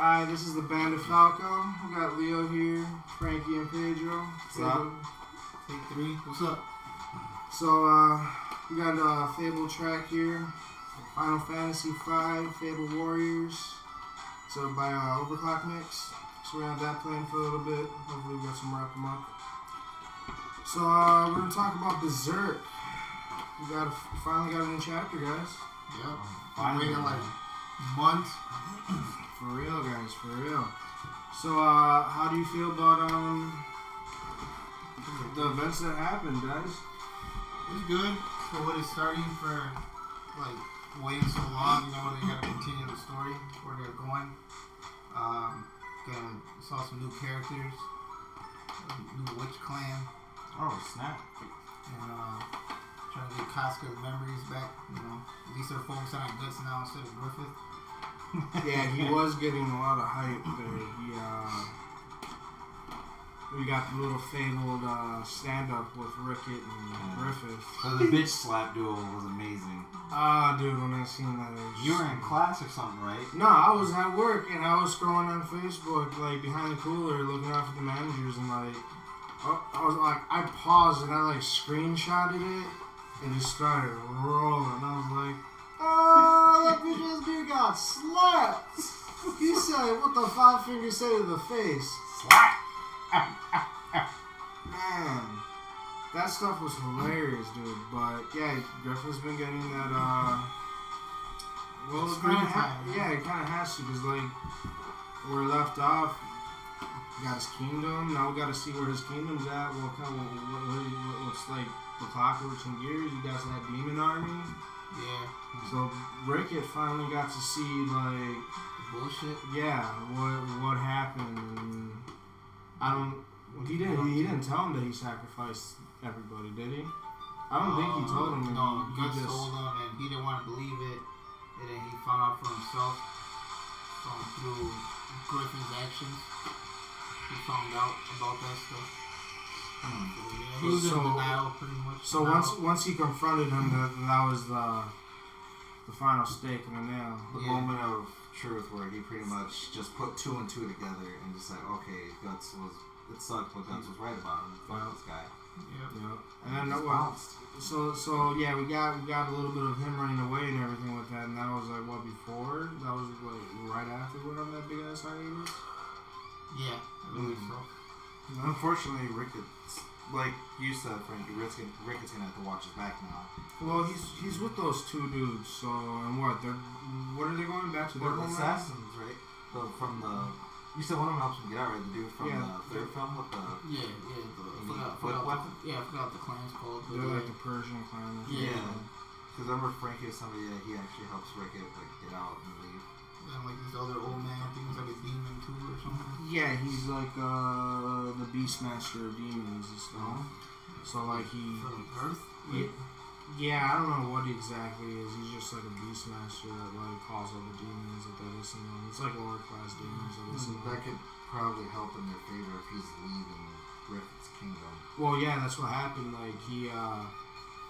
Hi, this is the band of Falco. We got Leo here, Frankie and Pedro. What's up? Take 3. What's up? So, we got a Fable track here. Final Fantasy V, Fable Warriors. So by Overclock Mix. So we have that playing for a little bit. Hopefully we got some rap amok. So, we're going to talk about Berserk. We finally got a new chapter, guys. Yep. Finally. Waiting like months. For real, guys, for real. So, how do you feel about the events that happened, guys? It's good for what it's starting for, like, waiting so long. You know, they gotta continue the story where they're going. Saw some new characters, new witch clan. Oh snap! And trying to get Casca's memories back. You know, at least they're focusing on Guts now instead of Griffith. Yeah, he was getting a lot of hype there. We got the little fabled stand-up with Rickett and Griffith. So the bitch slap duel was amazing. Dude, when I seen that, you were in class or something, right? No, I was at work and I was scrolling on Facebook, like behind the cooler, looking out for the managers, and like, I paused and I like screenshotted it and just started rolling. I was like, oh, that bitch ass dude got slapped. He said, what the 5 fingers say to the face? Slap! Man, that stuff was hilarious, dude. But yeah, Griffith's been getting that. Well, screen time. Yeah, it kind of has to, because like where left off, he got his kingdom. Now we got to see where his kingdom's at. What's like the clockworks and gears? You guys that demon army. Yeah. So Rickett finally got to see like bullshit. Yeah, what happened. And I don't. He didn't tell him that he sacrificed everybody, did he? I don't think he told him. No, Guts told him, and he didn't want to believe it. And then he found out for himself through Griffin's actions. He found out about that stuff. He was in denial, pretty much. So once he confronted him, that was the final stake in the nail. The moment of truth where he pretty much just put 2 and 2 together and just like, okay, it sucked, but Guts was right about him. Fuck this guy. Yeah. And then so yeah, we got a little bit of him running away and everything with that, and that was like what before? That was like right after we went on that big ass hiatus. Yeah, I believe so. Unfortunately, Ricketts, like you said, Frankie, Ricketts gonna have to watch his back now. Well, he's with those 2 dudes. So and what are they going back to? They're assassins, right? From the. You said one of them helps him get out, right? The dude from the 3rd film with the... I forgot the clan's called. They're like the Persian clan. Yeah. Because I remember Frankie was somebody that he actually helps Rickett like get out and leave. And like this other old man, I think he's like a demon too or something. Yeah, he's like the Beastmaster of demons and stuff. So like he... From Earth? Yeah, I don't know what he exactly is. He's just like a Beastmaster that like calls all the demons that they listen to. It's like lower class demons that listen to. That could probably help in their favor if he's leaving Griffith's kingdom. Well, yeah, that's what happened. Like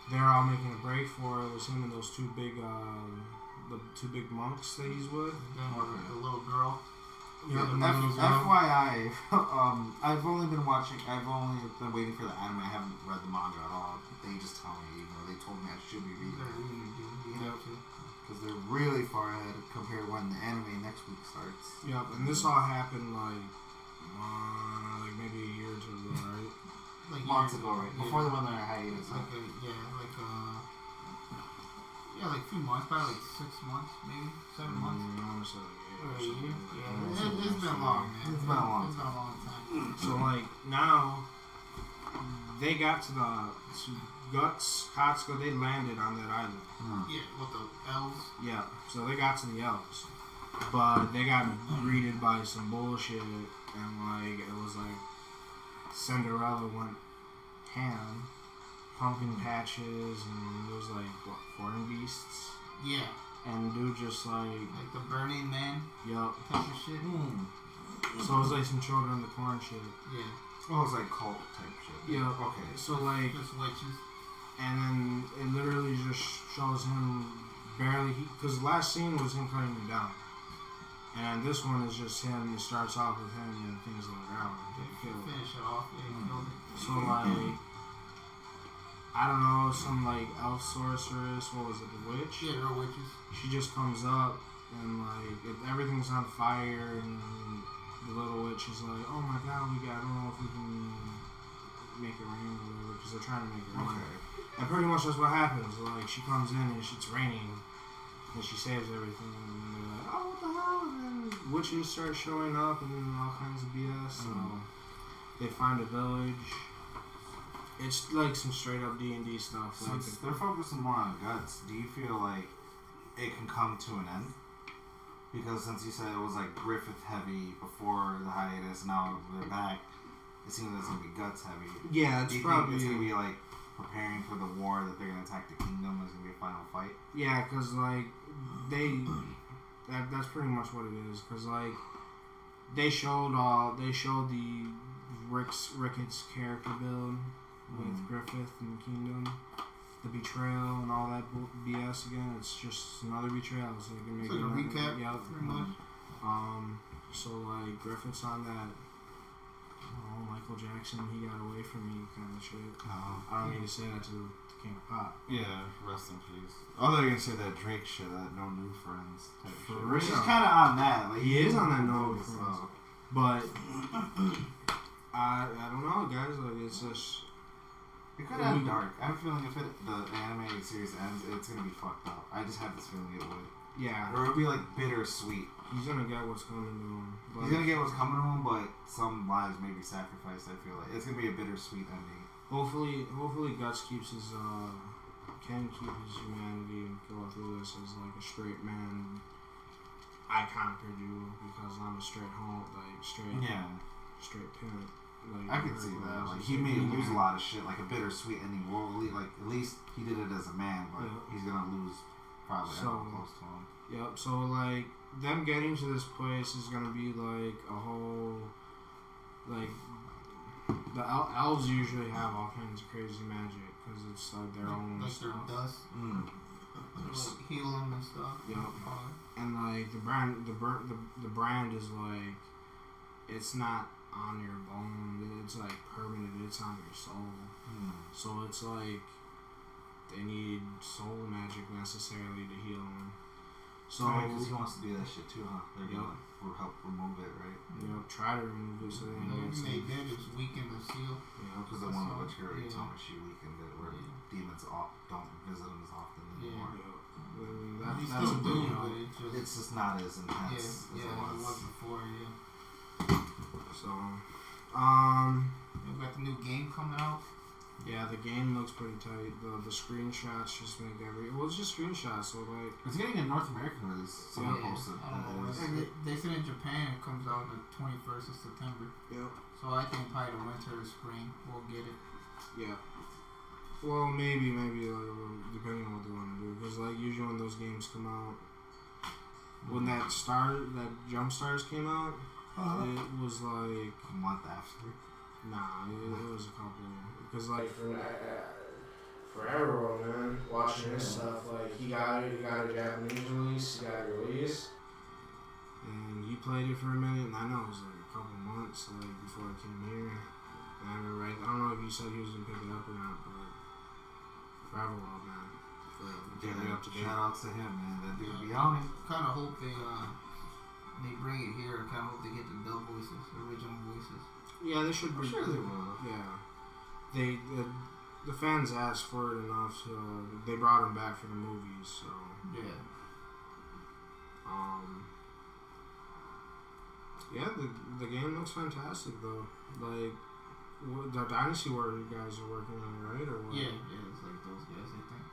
they're all making a break for it. It was him and those 2 big, the 2 big monks that he's with. The little girl. Yeah, FYI, I've only been waiting for the anime. I haven't read the manga at all. They just tell me, they told me I should be reading it. Because they're really far ahead compared to when the anime next week starts. Yep, and this all happened like maybe a year or 2 ago, right? Like months ago, right? Before they went on their hiatus. Like a few months, probably like 6 months, maybe 7 months. It's been long, man. It's been a long time. So like now, they got to Guts, Katsuka, they landed on that island. Yeah, with the elves. Yeah, so they got to the elves, but they got greeted by some bullshit, and like it was like Cinderella went ham, pumpkin patches, and it was like what, foreign beasts. Yeah. And dude just like the Burning Man. Yup. Type of shit. So it was like some children in the corn shit. Yeah. Oh, it was like cult type shit. Yeah. Okay. So like. Just witches. And then it literally just shows him barely, because the last scene was him cutting him down. And this one is just him. It starts off with him and things on the ground. Finish it off. Yeah, he killed it. So like, I don't know, some like elf sorceress. What was it? The witch. Yeah, they're witches. She just comes up and like everything's on fire, and the little witch is like, "Oh my god, I don't know if we can make it rain or whatever," because they're trying to make it rain. Okay. And pretty much that's what happens. Like she comes in and it's raining, and she saves everything. And they're like, "Oh, what the hell?" And then witches start showing up and all kinds of BS. So they find a village. It's like some straight up D&D stuff. Like Since they're focusing more on guts, do you feel like it can come to an end? Because since you said it was like Griffith heavy before the hiatus, now they're back, it seems like it's gonna be guts heavy. Yeah, do you probably. think it's gonna be like preparing for the war that they're gonna attack the kingdom? It's gonna be a final fight. Yeah, because like that's pretty much what it is. Because like they showed the Ricketts character build with Griffith and the kingdom, the betrayal and all that BS again. It's just another betrayal, so you can make It's like a recap, Yeah, pretty much. So like Griffith's on that. Oh, Michael Jackson, he got away from me kind of shit. I don't need to say that to the King of Pop. Yeah, rest in peace. I thought you were gonna say that Drake shit, that no new friends type For shit. real. Which is kind of on that. Like He is on that no focus, friends. so. But I don't know, guys. Like it's just. It could end dark. I have a feeling if the animated series ends, it's gonna be fucked up. I just have this feeling it would. Yeah. Or it would be like bittersweet. He's gonna get what's coming to him. But He's gonna get what's coming to him, but some lives may be sacrificed. I feel like it's gonna be a bittersweet ending. hopefully Guts keeps his can keep his humanity and go through this as like a straight man. I conquered you because I'm a straight straight pimp. Like, I could see that. Like he may lose a lot of shit, like a bittersweet ending. Well, like at least he did it as a man, but he's gonna lose probably everyone close to him. Yep. So like them getting to this place is gonna be like a whole like the elves usually have all kinds of crazy magic because it's like their own like stuff. their dust. Like heal them and stuff. Yep. And like the brand is like it's not on your bone, it's like permanent, it's on your soul. So it's like they need soul magic necessarily to heal them. So because he wants to do that shit too, huh? They're gonna help remove it, right? Try to remove it so they can get they did is weaken the seal. Because the one which you already told me she weakened it, where demons don't visit them as often anymore. They still do, but it's just not as intense as it was before. Yeah. So, we got the new game coming out. Yeah, the game looks pretty tight. The screenshots just make it's just screenshots. So like, it's getting a North American release. Someone posted. They said in Japan it comes out on the 21st of September. Yep. So I think probably the winter or spring we'll get it. Yeah. Well, maybe like, depending on what they want to do. Because like usually when those games come out, when that Jump Stars came out. It was like a month after. Nah, it was a couple. Because like forever, man, watching this stuff. Like he got a Japanese release, he got it released, and he played it for a minute. And I know it was like a couple months like before I came here. And I remember, I don't know if you said he was gonna pick it up or not, but forever, man. Up to date. Shout out to him, man. That dude be on it. Kind of hope they bring it here. I kind of hope they get the dub voices, the original voices. Yeah, they should. I'm sure they will. Yeah, the fans asked for it enough. So they brought him back for the movies. So yeah. Yeah, the game looks fantastic though. Like the Dynasty Warrior guys are working on it, right? Or what? Yeah, it's like those guys. I think.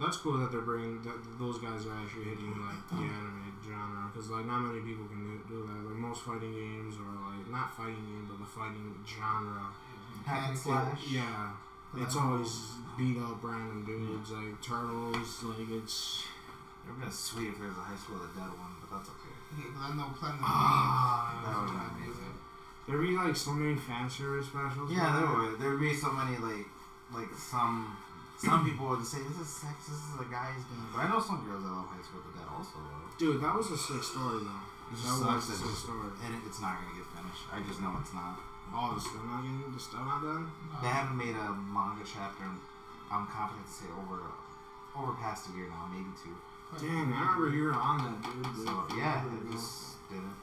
That's cool that they're bringing those guys are actually hitting like the anime genre because like not many people can do that. Like most fighting games or like not fighting game but the fighting genre. Hack and slash. Yeah, it's always beat up random dudes like turtles. Like it's. It would have been sweet if there was a High School of the Dead one, but that's okay. Yeah, because I know plenty of that would be amazing. There'd be like so many fan service specials. Yeah, there would. There'd be so many like some people would say this is sex, this is a guy's game. But I know some girls that love High School of the Dead also though. Dude, that was a sick story though. It just sucks that it's not gonna get finished. I just know it's not. Oh, it's still not getting, it's still not done? They haven't made a manga chapter. I'm confident to say over past a year now, maybe 2. Dang, I remember you were on that, dude. So yeah, it just didn't.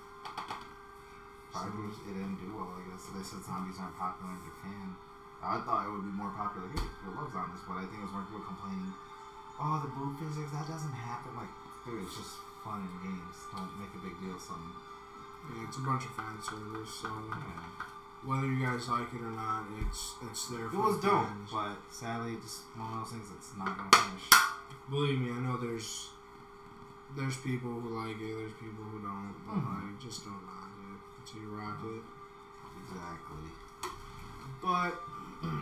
Probably it didn't do well. I guess they said zombies aren't popular in Japan. I thought it would be more popular here. It loves zombies, but I think it was more people complaining. Oh, the boob physics, that doesn't happen. Like, dude, it's just fun in games. Don't make a big deal of something. Yeah, it's a bunch of fan service, so Yeah. whether you guys like it or not, it's there for It was the dope, fans. but sadly, just one of those things that's not gonna finish. Believe me, I know there's people who like it, there's people who don't, but like, just don't knock it until you rock it. Exactly. But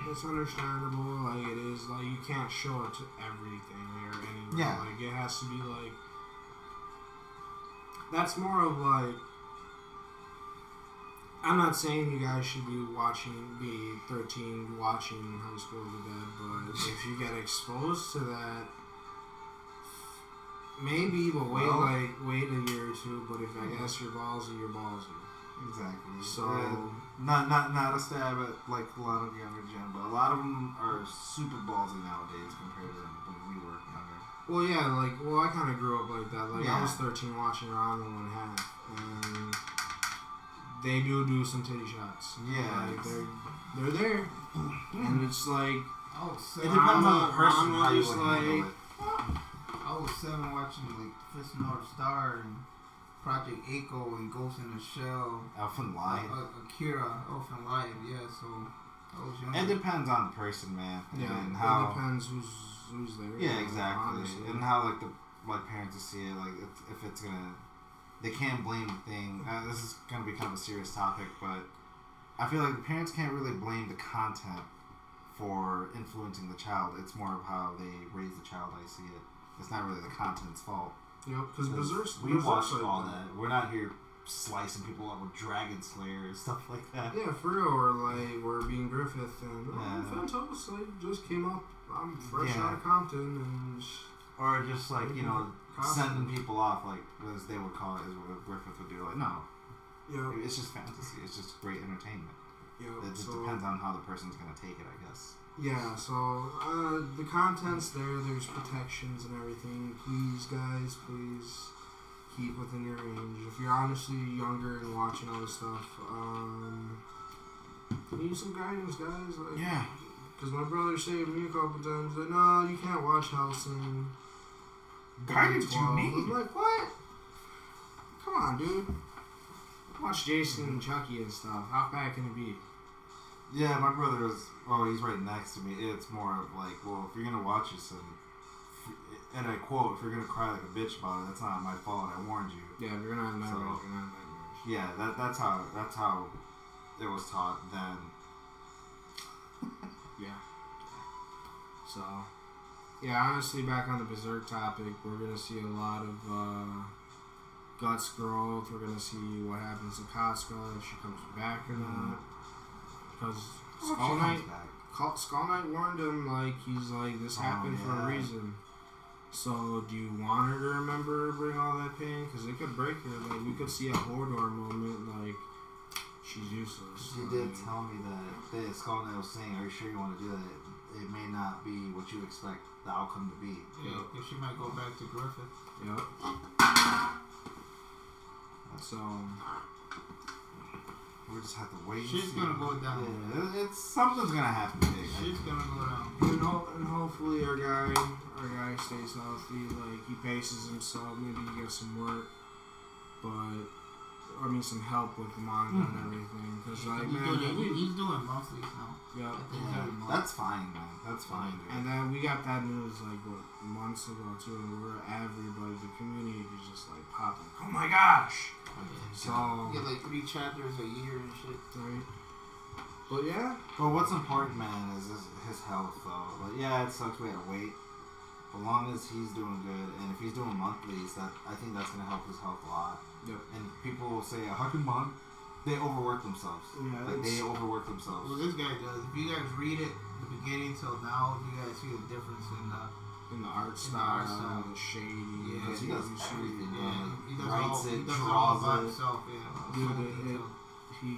it's understandable, like it is, like you can't show it to everything or anywhere. Yeah. Like it has to be like, that's more of like, I'm not saying you guys should be 13 watching High School of the Dead, but if you get exposed to that, maybe, but wait a year or 2. But if I guess you're ballsy, you're ballsy. Exactly. So not a stab at like a lot of younger gen, but a lot of them are super ballsy nowadays compared to when we were younger. well, yeah, I kind of grew up like that. Like I Yeah. was 13 watching Ranma 1/2, and they do some titty shots. Yeah, like, they're there, and it's like It depends on the person how you Ranma's would handle like- it. I was 7 watching like Fist of North Star and Project Echo and Ghost in the Shell. Elfin Lion. Akira, Elfin Lion, yeah, so I was young. It depends on the person, man. Yeah, And it how. depends who's there. Yeah, exactly. Honestly. And how parents will see it. Like if it's gonna, they can't blame the thing. This is gonna be kind of a serious topic, but I feel like the parents can't really blame the content for influencing the child. It's more of how they raise the child. I see it. It's not really the content's fault. Yep, because We watched all that. We're not here slicing people up with Dragon Slayer and stuff like that. Yeah, for real. Or like we're being Griffith and Yeah. Fantos like just came up. I'm fresh Yeah. out of Compton and Or just like sending Constantly. people off, like as they would call it, is what Griffith would do. Like no, Yep. it's just fantasy. It's just great entertainment. Yep. It just So, depends on how the person's gonna take it, I guess. yeah, so the content's there. There's protections and everything. Please, guys, please keep within your range. If you're honestly younger and watching all this stuff, need some guidance, guys. Like, Yeah. because my brother saved me a couple times. Like, no, you can't watch Hellsing. Guidance you 12. need. I'm like, what? Come on, dude. Watch Jason and Chucky and stuff. How bad can it be? Yeah, my brother is. Oh, he's right next to me. It's more of like, well, if you're gonna watch this, and I quote, if you're gonna cry like a bitch about it, that's not my fault. I warned you. Yeah, if you're gonna have nightmares, So- you're gonna have nightmares. Yeah, that's how it was taught then. Yeah. So, yeah, honestly, back on the Berserk topic, we're gonna see a lot of guts growth. We're gonna see what happens to Casca, if she comes back or not. Because Skull Knight warned him, like, he's like, this happened for a reason. So, do you want her to remember bring all that pain? Because it could break her. Like, we could see a Hordor moment, like, she's useless. She did tell me that the Skull Knight was saying, "Are you sure you want to do that? It may not be what you expect the outcome to be." Yeah, because she might go back to Griffith. Yep. So, we just have to wait. Shit's and see. gonna go down. Yeah, it's something's gonna happen big. Shit's gonna go down. and hopefully our guy stays healthy. Like, he paces himself. Maybe he gets some work, but some help with the manga and everything. Because like, He's doing monthlies now. yeah. I think Yeah, every month. that's fine, man. That's fine, dude. And then we got that news like months ago too, and everybody, the community is just like popping. Oh my gosh! So Get like 3 chapters a year and shit. right. But yeah, Well, what's important, man, is his health, though. But yeah, it sucks we had to wait. As long as he's doing good, and if he's doing monthlies, I think that's gonna help his health a lot. Yep. And people will say, "How can month?" They overwork themselves. Yeah, Like they overwork themselves. Well, this guy does. If you guys read it, the beginning till now, you guys see the difference in in the art In the style, art style. the shady. Yeah, Because he does everything. Yeah, he does Writes all. it, He does it all draws by it. himself. Yeah. Dude, he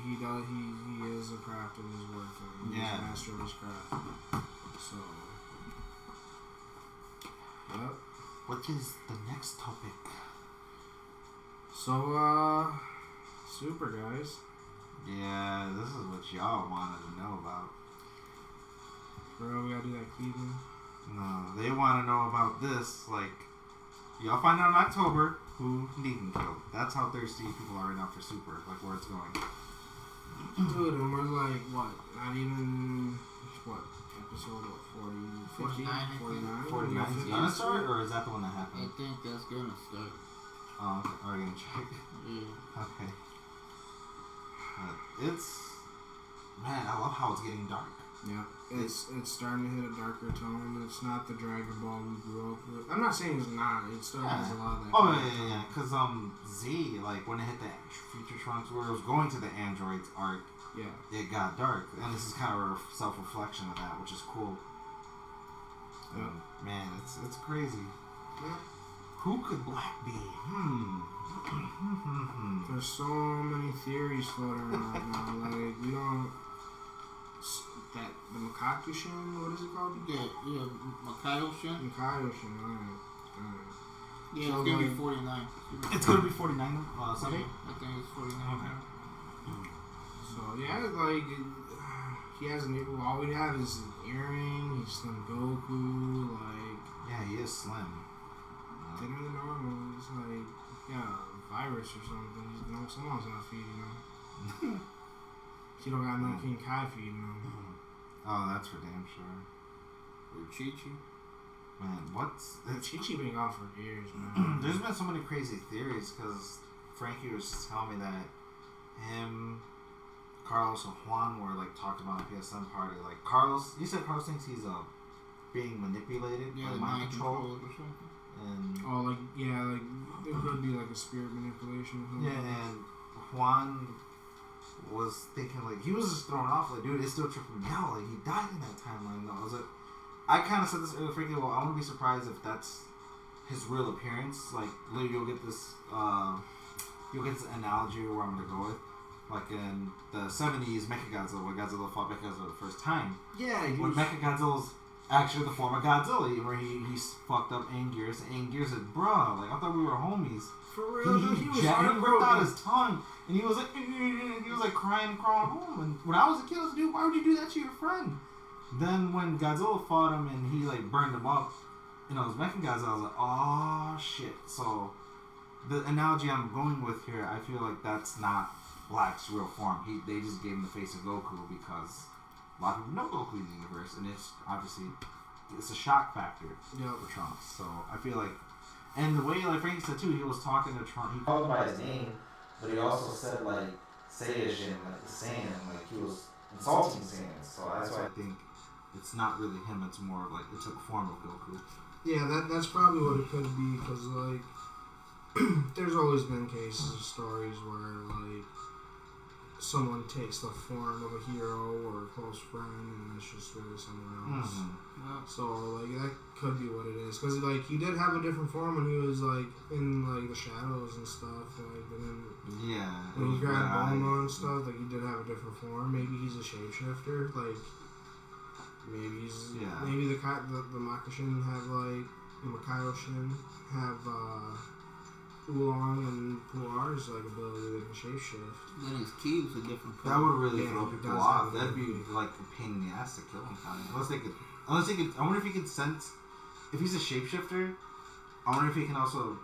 is a craft of his work. And he's Yeah. a master of his craft. So, yep. What is the next topic? So, super guys. Yeah, this is what y'all wanted to know about. Bro, we gotta do that Cleveland. No, they want to know about this. Like, y'all find out in October who Negan killed. That's how thirsty people are right now for Super. Like, where it's going. Dude, and we're like, what? Not even, what? Episode, what, 40, 50, 49, 49 is Yeah, gonna start, or is that the one that I happened? think that's gonna start. Oh, okay. Are you gonna check? Yeah. Okay. It's... Man, I love how it's getting dark. Yeah, it's starting to hit a darker tone. It's not the Dragon Ball we grew up with. I'm not saying it's not. It still has a lot of that. Oh, kind of yeah. Because, Z, like, when it hit the Future Trunks, where it was going to the androids arc, yeah. it got dark. And this is kind of a self-reflection of that, which is cool. Yeah. Man, it's crazy. Yeah. Who could Black be? There's so many theories floating around right now. Like, we don't. That the Makakushin, what is it called? Yeah, Makayo Shin. Makakushin, alright. Yeah, So, it's gonna be like, 49. It's gonna be 49 Sunday? I think it's 49. Okay. So, yeah, like, he has an. All we have is an earring, he's Slim Goku, like. Yeah, he is slim. Thinner than normal. It's like, yeah, a virus or something. Someone's not feeding him. He don't got no King Kai feeding him. Oh, that's for damn sure. Or Chi-Chi. Man, what's... Chi-Chi been gone for years, man. There's been so many crazy theories, because Frankie was just telling me that him, Carlos, and Juan were, like, talked about at PSN party. Like, Carlos... You said Carlos thinks he's, being manipulated Yeah, by the mind control. or something. And... Oh, like, yeah, like, it could be like a spirit manipulation or something. Yeah, and Juan was thinking, like, he was just thrown off, like, dude, it's still tripping me out. Like, he died in that timeline, though. I was like, I kind of said this earlier, Frankie, well, I wouldn't be surprised if that's his real appearance. Like, literally, you'll get this analogy where I'm going to go with. Like, in the 70s, Mechagodzilla, when Godzilla fought Mechagodzilla the first time. Yeah, When Mechagodzilla's actually the form of Godzilla, where he fucked up Anguirus, and Anguirus said, bruh, like, I thought we were homies. for real, dude, He was ripped out his tongue, and he was like crying, crawling home. And when I was a kid, I was like, dude, why would you do that to your friend? Then when Godzilla fought him and he like burned him up, you know, it was Mechagodzilla, I was like, oh shit. So the analogy I'm going with here, I feel like that's not Black's real form. They just gave him the face of Goku because a lot of people know Goku in the universe, and it's obviously it's a shock factor for Trunks. So I feel like. And the way, like Frankie said too, he was talking to Trump. He called him by his name, but he also said like Saiyajin, like the Saiyan, like he was insulting Saiyans. So that's why I think it's not really him. It's more like it took form of Goku. Yeah, that's probably what it could be, because like there's always been cases of stories where like someone takes the form of a hero or a close friend and it's just really someone else. Yeah. So like that could be what it is, because like he did have a different form when he was like in like the shadows and stuff, like, and then Yeah. when he grabbed Bulma and stuff, like he did have a different form. Maybe he's a shapeshifter, like maybe the Makushin have like the Makaioshin have Oolong and Puar's like ability to shapeshift. Then his key was a different color. That would really Yeah, throw he people does off. have That'd that. be like a pain in the ass to kill him, kind of. Unless they could. I wonder if he could sense. If he's a shapeshifter, I wonder if he can also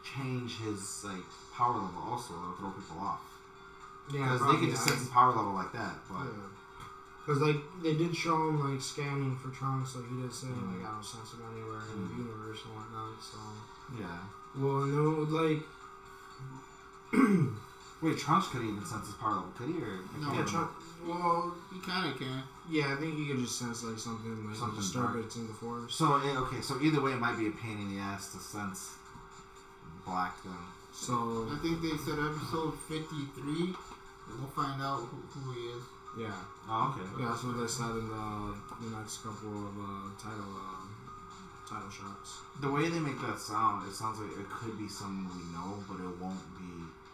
change his like power level. Also, that'll throw people off. Yeah, Because they could just sense his power level like that. But because like they did show him like scanning for Trunks, like he did say like I don't sense him anywhere in the universe and whatnot. So yeah. well, no, like Wait, Trunks couldn't even sense his power level, could he? Or No, I can't Trunks. Well, He kind of can. yeah, I think you could just sense like something like Something disturbance in the force. So okay, so either way, it might be a pain in the ass to sense Black then. So I think they said episode 53. We'll find out who he is. yeah, Oh, okay. yeah, that's what they said in the next couple of title title shots. The way they make that sound, it sounds like it could be someone we know, but it won't be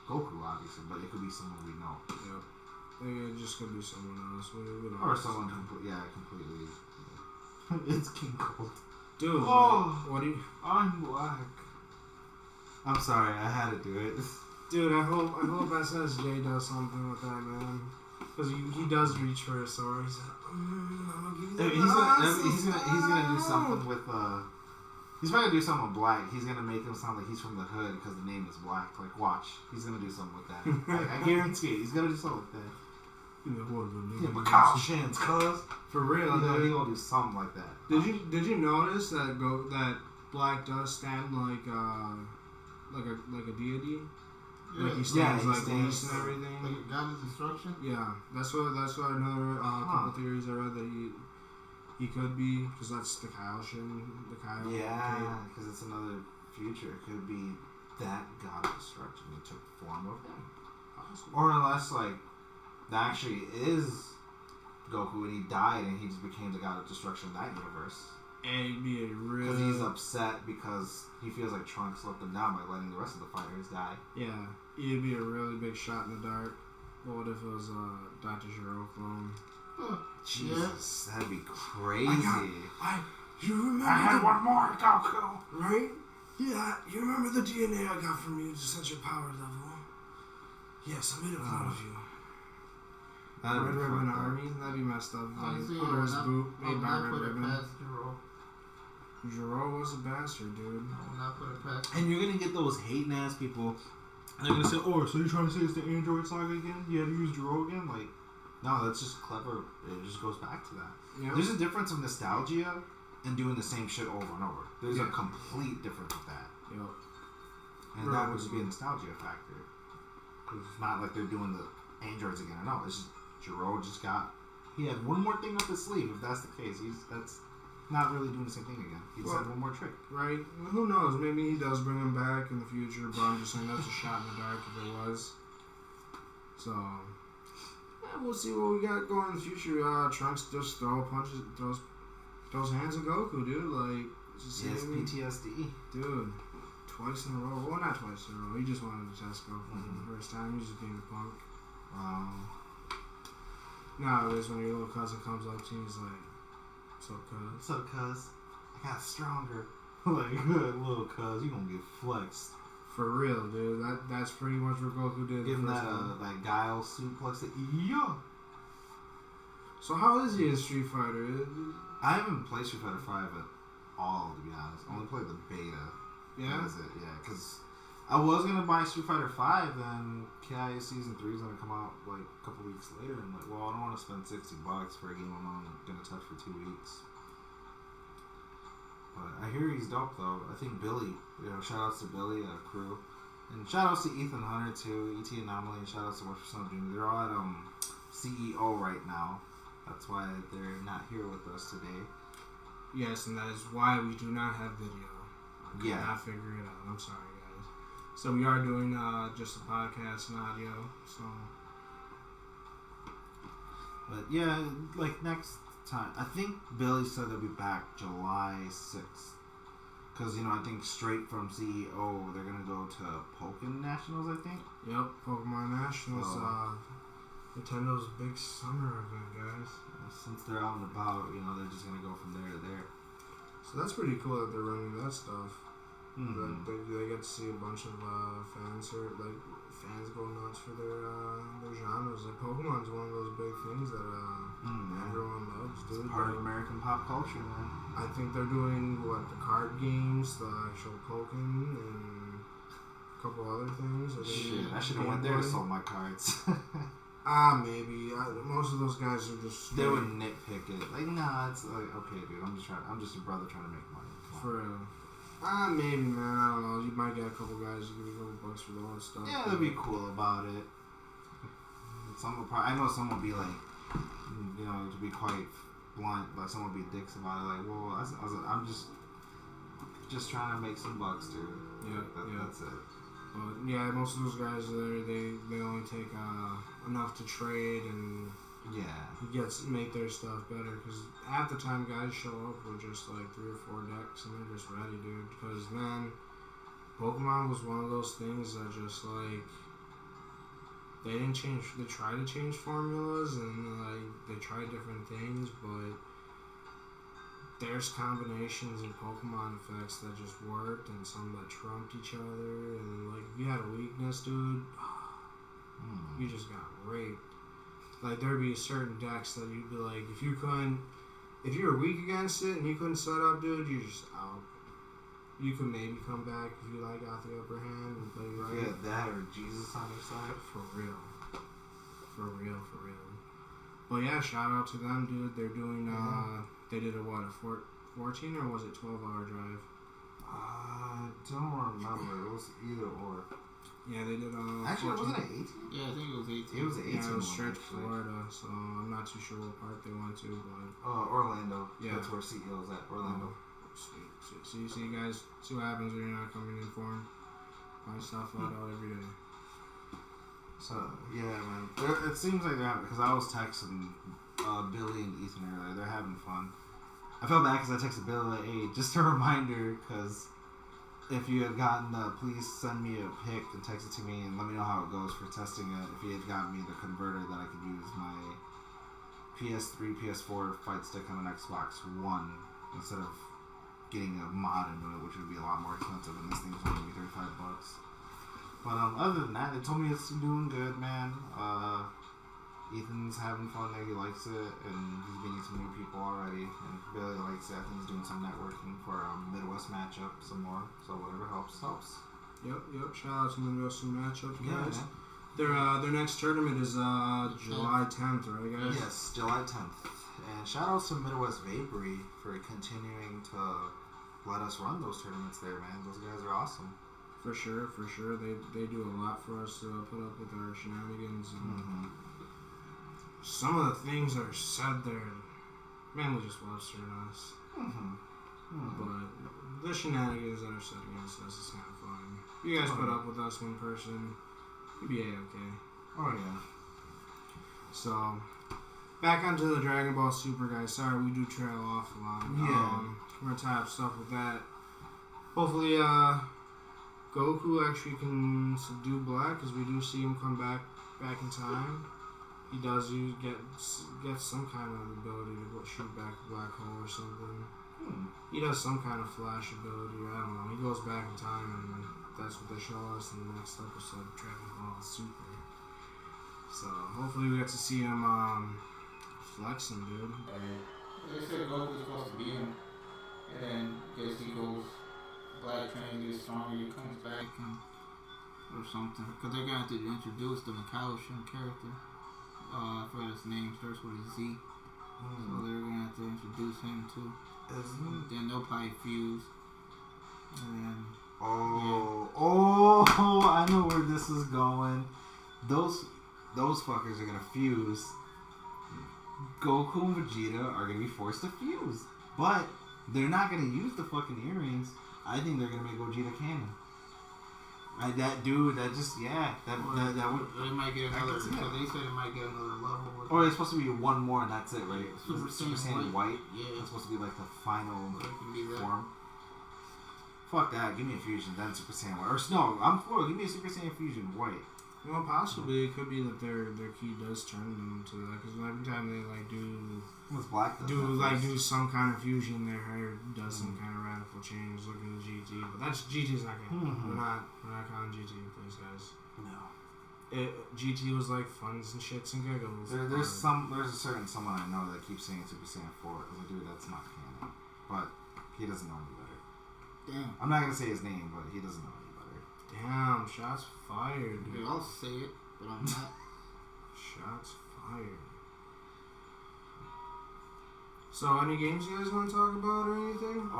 Goku, obviously. But it could be someone we know. Yep. It just could be someone else. We don't Or know. someone completely. It's King Cold. Dude, Oh. what do you... I'm black. I'm sorry, I had to do it. Dude, I hope SSJ does something with that, man. Because he does reach for his sword. He's like, I'm gonna give you He's gonna do something with he's probably gonna do something with Black. He's gonna make him sound like he's from the hood because the name is Black. Like, watch, he's gonna do something with that. I guarantee it. He's gonna do something with that. Yeah, Kyle Shins, cuz For real, he dude. gonna do something like that. Did you notice that Black does stand like a deity? Yeah. Like he stands he like stands Whis and everything. Like a god of destruction? Yeah, that's what another couple theories I read that he could be, because that's the Kyle Shin, the Kyle. Yeah, because it's another future. It could be that god of destruction that took form of him, or unless like that actually is Goku and he died and he just became the god of destruction in that universe. And it'd be a real. Because he's upset because he feels like Trunks let them down by letting the rest of the fighters die. Yeah, it'd be a really big shot in the dark. But what if it was Dr. Gero clone? Jesus, that'd be crazy. You remember? I had one more, Goku. Right? Yeah, you remember the DNA I got from you to set your power level? Yes, I made a clone of you. That'd Red be Ribbon fucked up. Army? That'd be messed up. Honestly, Under his boot, made by not Red put it Ribbon. past Jiro. Gero was a bastard, dude. I will not put it past And you're gonna get those hating ass people. They're gonna say, "Oh, so you're trying to say it's the Android Saga again? You had to use Jiro again?" Like, no, that's just clever. It just goes back to that. Yeah. There's a difference of nostalgia and doing the same shit over and over. There's a Yeah. complete difference with that, Yep. and Right. that would just be a nostalgia factor. Because it's not like they're doing the androids again. No, it's just Jiro just got. He had one more thing up his sleeve. If that's the case, that's not really doing the same thing again. He just had one more trick. Right? Well, who knows? Maybe he does bring him back in the future, but I'm just saying that's a shot in the dark if it was. So, yeah, we'll see what we got going in the future. Trunks just throws hands at Goku, dude. Like, just Yes, saying, PTSD. dude. Twice in a row. Well, not twice in a row. He just wanted to test Goku for the first time. He's just being a punk. Nowadays, when your little cousin comes up to you, he's like, "What's up, cuz?" What's up, cuz? I got stronger. Like, little cuz, you gonna get flexed. For real, dude. That's pretty much what Goku did. Give him the first that time. that guile suplex. Yeah. So how is he in Street Fighter? I haven't played Street Fighter 5 at all, to be honest. I only played the beta. Yeah. That's it. Yeah, because I was gonna buy Street Fighter 5, then KIA Season 3 is gonna come out like a couple weeks later. And like, well, I don't want to spend $60 for a game I'm only gonna touch for 2 weeks. But I hear he's dope though. I think Billy, shout outs to Billy, crew, and shout outs to Ethan Hunter too, ET Anomaly, and shout outs to Watch for Son Jr. They're all at CEO right now. That's why they're not here with us today. Yes, and that is why we do not have video. I Yeah. cannot figure it out. I'm sorry, guys. So we are doing just a podcast and audio. So But yeah, like next time, I think Billy said they'll be back July 6th. Because, I think straight from CEO, they're going to go to Pokken Nationals, I think. yep, Pokemon Nationals, Oh. Nintendo's big summer event, guys. Since they're out and about, they're just going to go from there to there. So that's pretty cool that they're running that stuff. Mm-hmm. They get to see a bunch of fans go nuts for their genres. Like Pokemon's one of those big things that everyone loves, dude. It's part of American pop culture, man. I think they're doing the card games, the actual Pokken, and a couple other things. Shit, I should have went there to sell my cards. Maybe. Most of those guys are just They would nitpick it. Like, nah, it's like, okay, dude, I'm just a brother trying to make money. for real. Maybe, man. I don't know. You might get a couple guys who give you a couple bucks for all that stuff. Yeah, they'll be cool about it. I know some will be like, to be quite blunt, like some will be dicks about it. Like, well, I'm just trying to make some bucks, dude. Yeah, That's it. But yeah, most of those guys are there. They only take enough to trade and Yeah. He gets make their stuff better because half the time guys show up with just like 3 or 4 decks and they're just ready, dude. Because man, Pokemon was one of those things that just like they didn't change. They tried to change formulas and like they tried different things, but there's combinations and Pokemon effects that just worked and some that trumped each other. And like if you had a weakness, dude, you just got raped. Like there'd be certain decks that you'd be like, if you were weak against it and you couldn't set up, dude, you're just out. You could maybe come back if you like got the upper hand and play right. Yeah, that or Jesus on your side. For real. But yeah, shout out to them, dude. They're doing they did a 14 or was it 12-hour drive? Don't remember. It was either or. Yeah, they did. Actually, 14. wasn't it 18? Yeah, I think it was 18. It was 18. Yeah, it was straight to Florida, so I'm not too sure what park they went to, but Orlando. Yeah. That's where CEO's at. Orlando. Sweet. See you guys. See what happens when you're not coming in form. Find stuff out every day. So yeah, man. It seems like they're having, because I was texting Billy and Ethan earlier. They're having fun. I felt bad because I texted Billy like, hey, just a reminder, because if you had gotten please send me a pic and text it to me and let me know how it goes for testing it. If you had gotten me the converter that I could use my PS3, PS4 fight stick on an Xbox One instead of getting a mod into it, which would be a lot more expensive, and this thing's only be $35. But other than that, they told me it's doing good, man. Ethan's having fun there, he likes it, and he's meeting some new people already, and Billy likes it. I think he's doing some networking for a Midwest matchup some more, so whatever helps. Yep. Shout out to Midwestern matchup, guys. Yeah, Their next tournament is July 10th, right, guys? Yes, July 10th. And shout outs to Midwest Vapory for continuing to let us run those tournaments there, man. Those guys are awesome. For sure. They do a lot for us to put up with our shenanigans and some of the things that are said there, mainly just Webster and us. But the shenanigans that are said against us is kind of fun. If you guys put up with us one person, you'd be A-okay. Oh, yeah. So, back onto the Dragon Ball Super, guys. Sorry, we do trail off a lot. Yeah. We're going to tie up stuff with that. Hopefully, Goku actually can subdue Black, because we do see him come back in time. He does get some kind of ability to go shoot back a black hole or something. He does some kind of flash ability, I don't know. He goes back in time, and that's what they show us in the next episode of Dragon Ball Super. So hopefully we get to see him flexing, dude. They said Goku's supposed to beat him, and then guess he goes Black trains gets stronger, he comes back or something. Because they're going to introduce the Macallister character. I forgot his name, starts with a Z. So they're going to have to introduce him too. Then they'll probably fuse. And then, I know where this is going. Those fuckers are going to fuse. Goku and Vegeta are going to be forced to fuse. But they're not going to use the fucking earrings. I think they're going to make Gogeta canon. That would. They might get another. So they said it might get another level. Or it's supposed to be one more and that's it, right? Super Saiyan White. Yeah. It's supposed to be like the final Be form. Fuck that. Give me a fusion, then Super Saiyan White. Or no, I'm for it. Give me a Super Saiyan fusion White. Well, possibly it could be that their key does turn them to that, because every time they do some kind of fusion, their hair does some kind of radical change. Looking at GT, but that's GT's not gonna. We're not calling GT, please, guys. No. GT was like funs and shits and giggles. There's a certain someone I know that keeps saying Super Saiyan 4. I was like, dude, that's not canon. But he doesn't know any better. Damn. I'm not gonna say his name, but he doesn't know any better. Damn, shots fired, dude. I'll say it, but I'm not. Shots fired. So, any games you guys want to talk about or anything?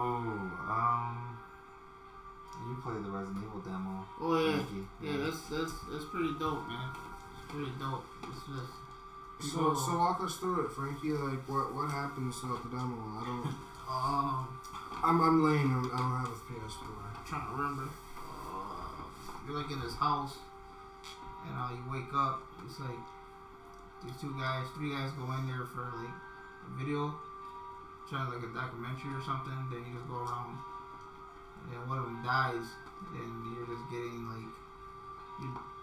You played the Resident Evil demo. Oh yeah, Frankie. yeah. That's pretty dope, man. It's pretty dope. It's just So walk us through it, Frankie. Like, what happens throughout the demo? I don't. I'm lame. I don't have a PS4. I'm trying to remember. You're like in his house, and you wake up. It's like these three guys go in there for like a video, trying like a documentary or something. Then you just go around, and then one of them dies. Then you're just getting like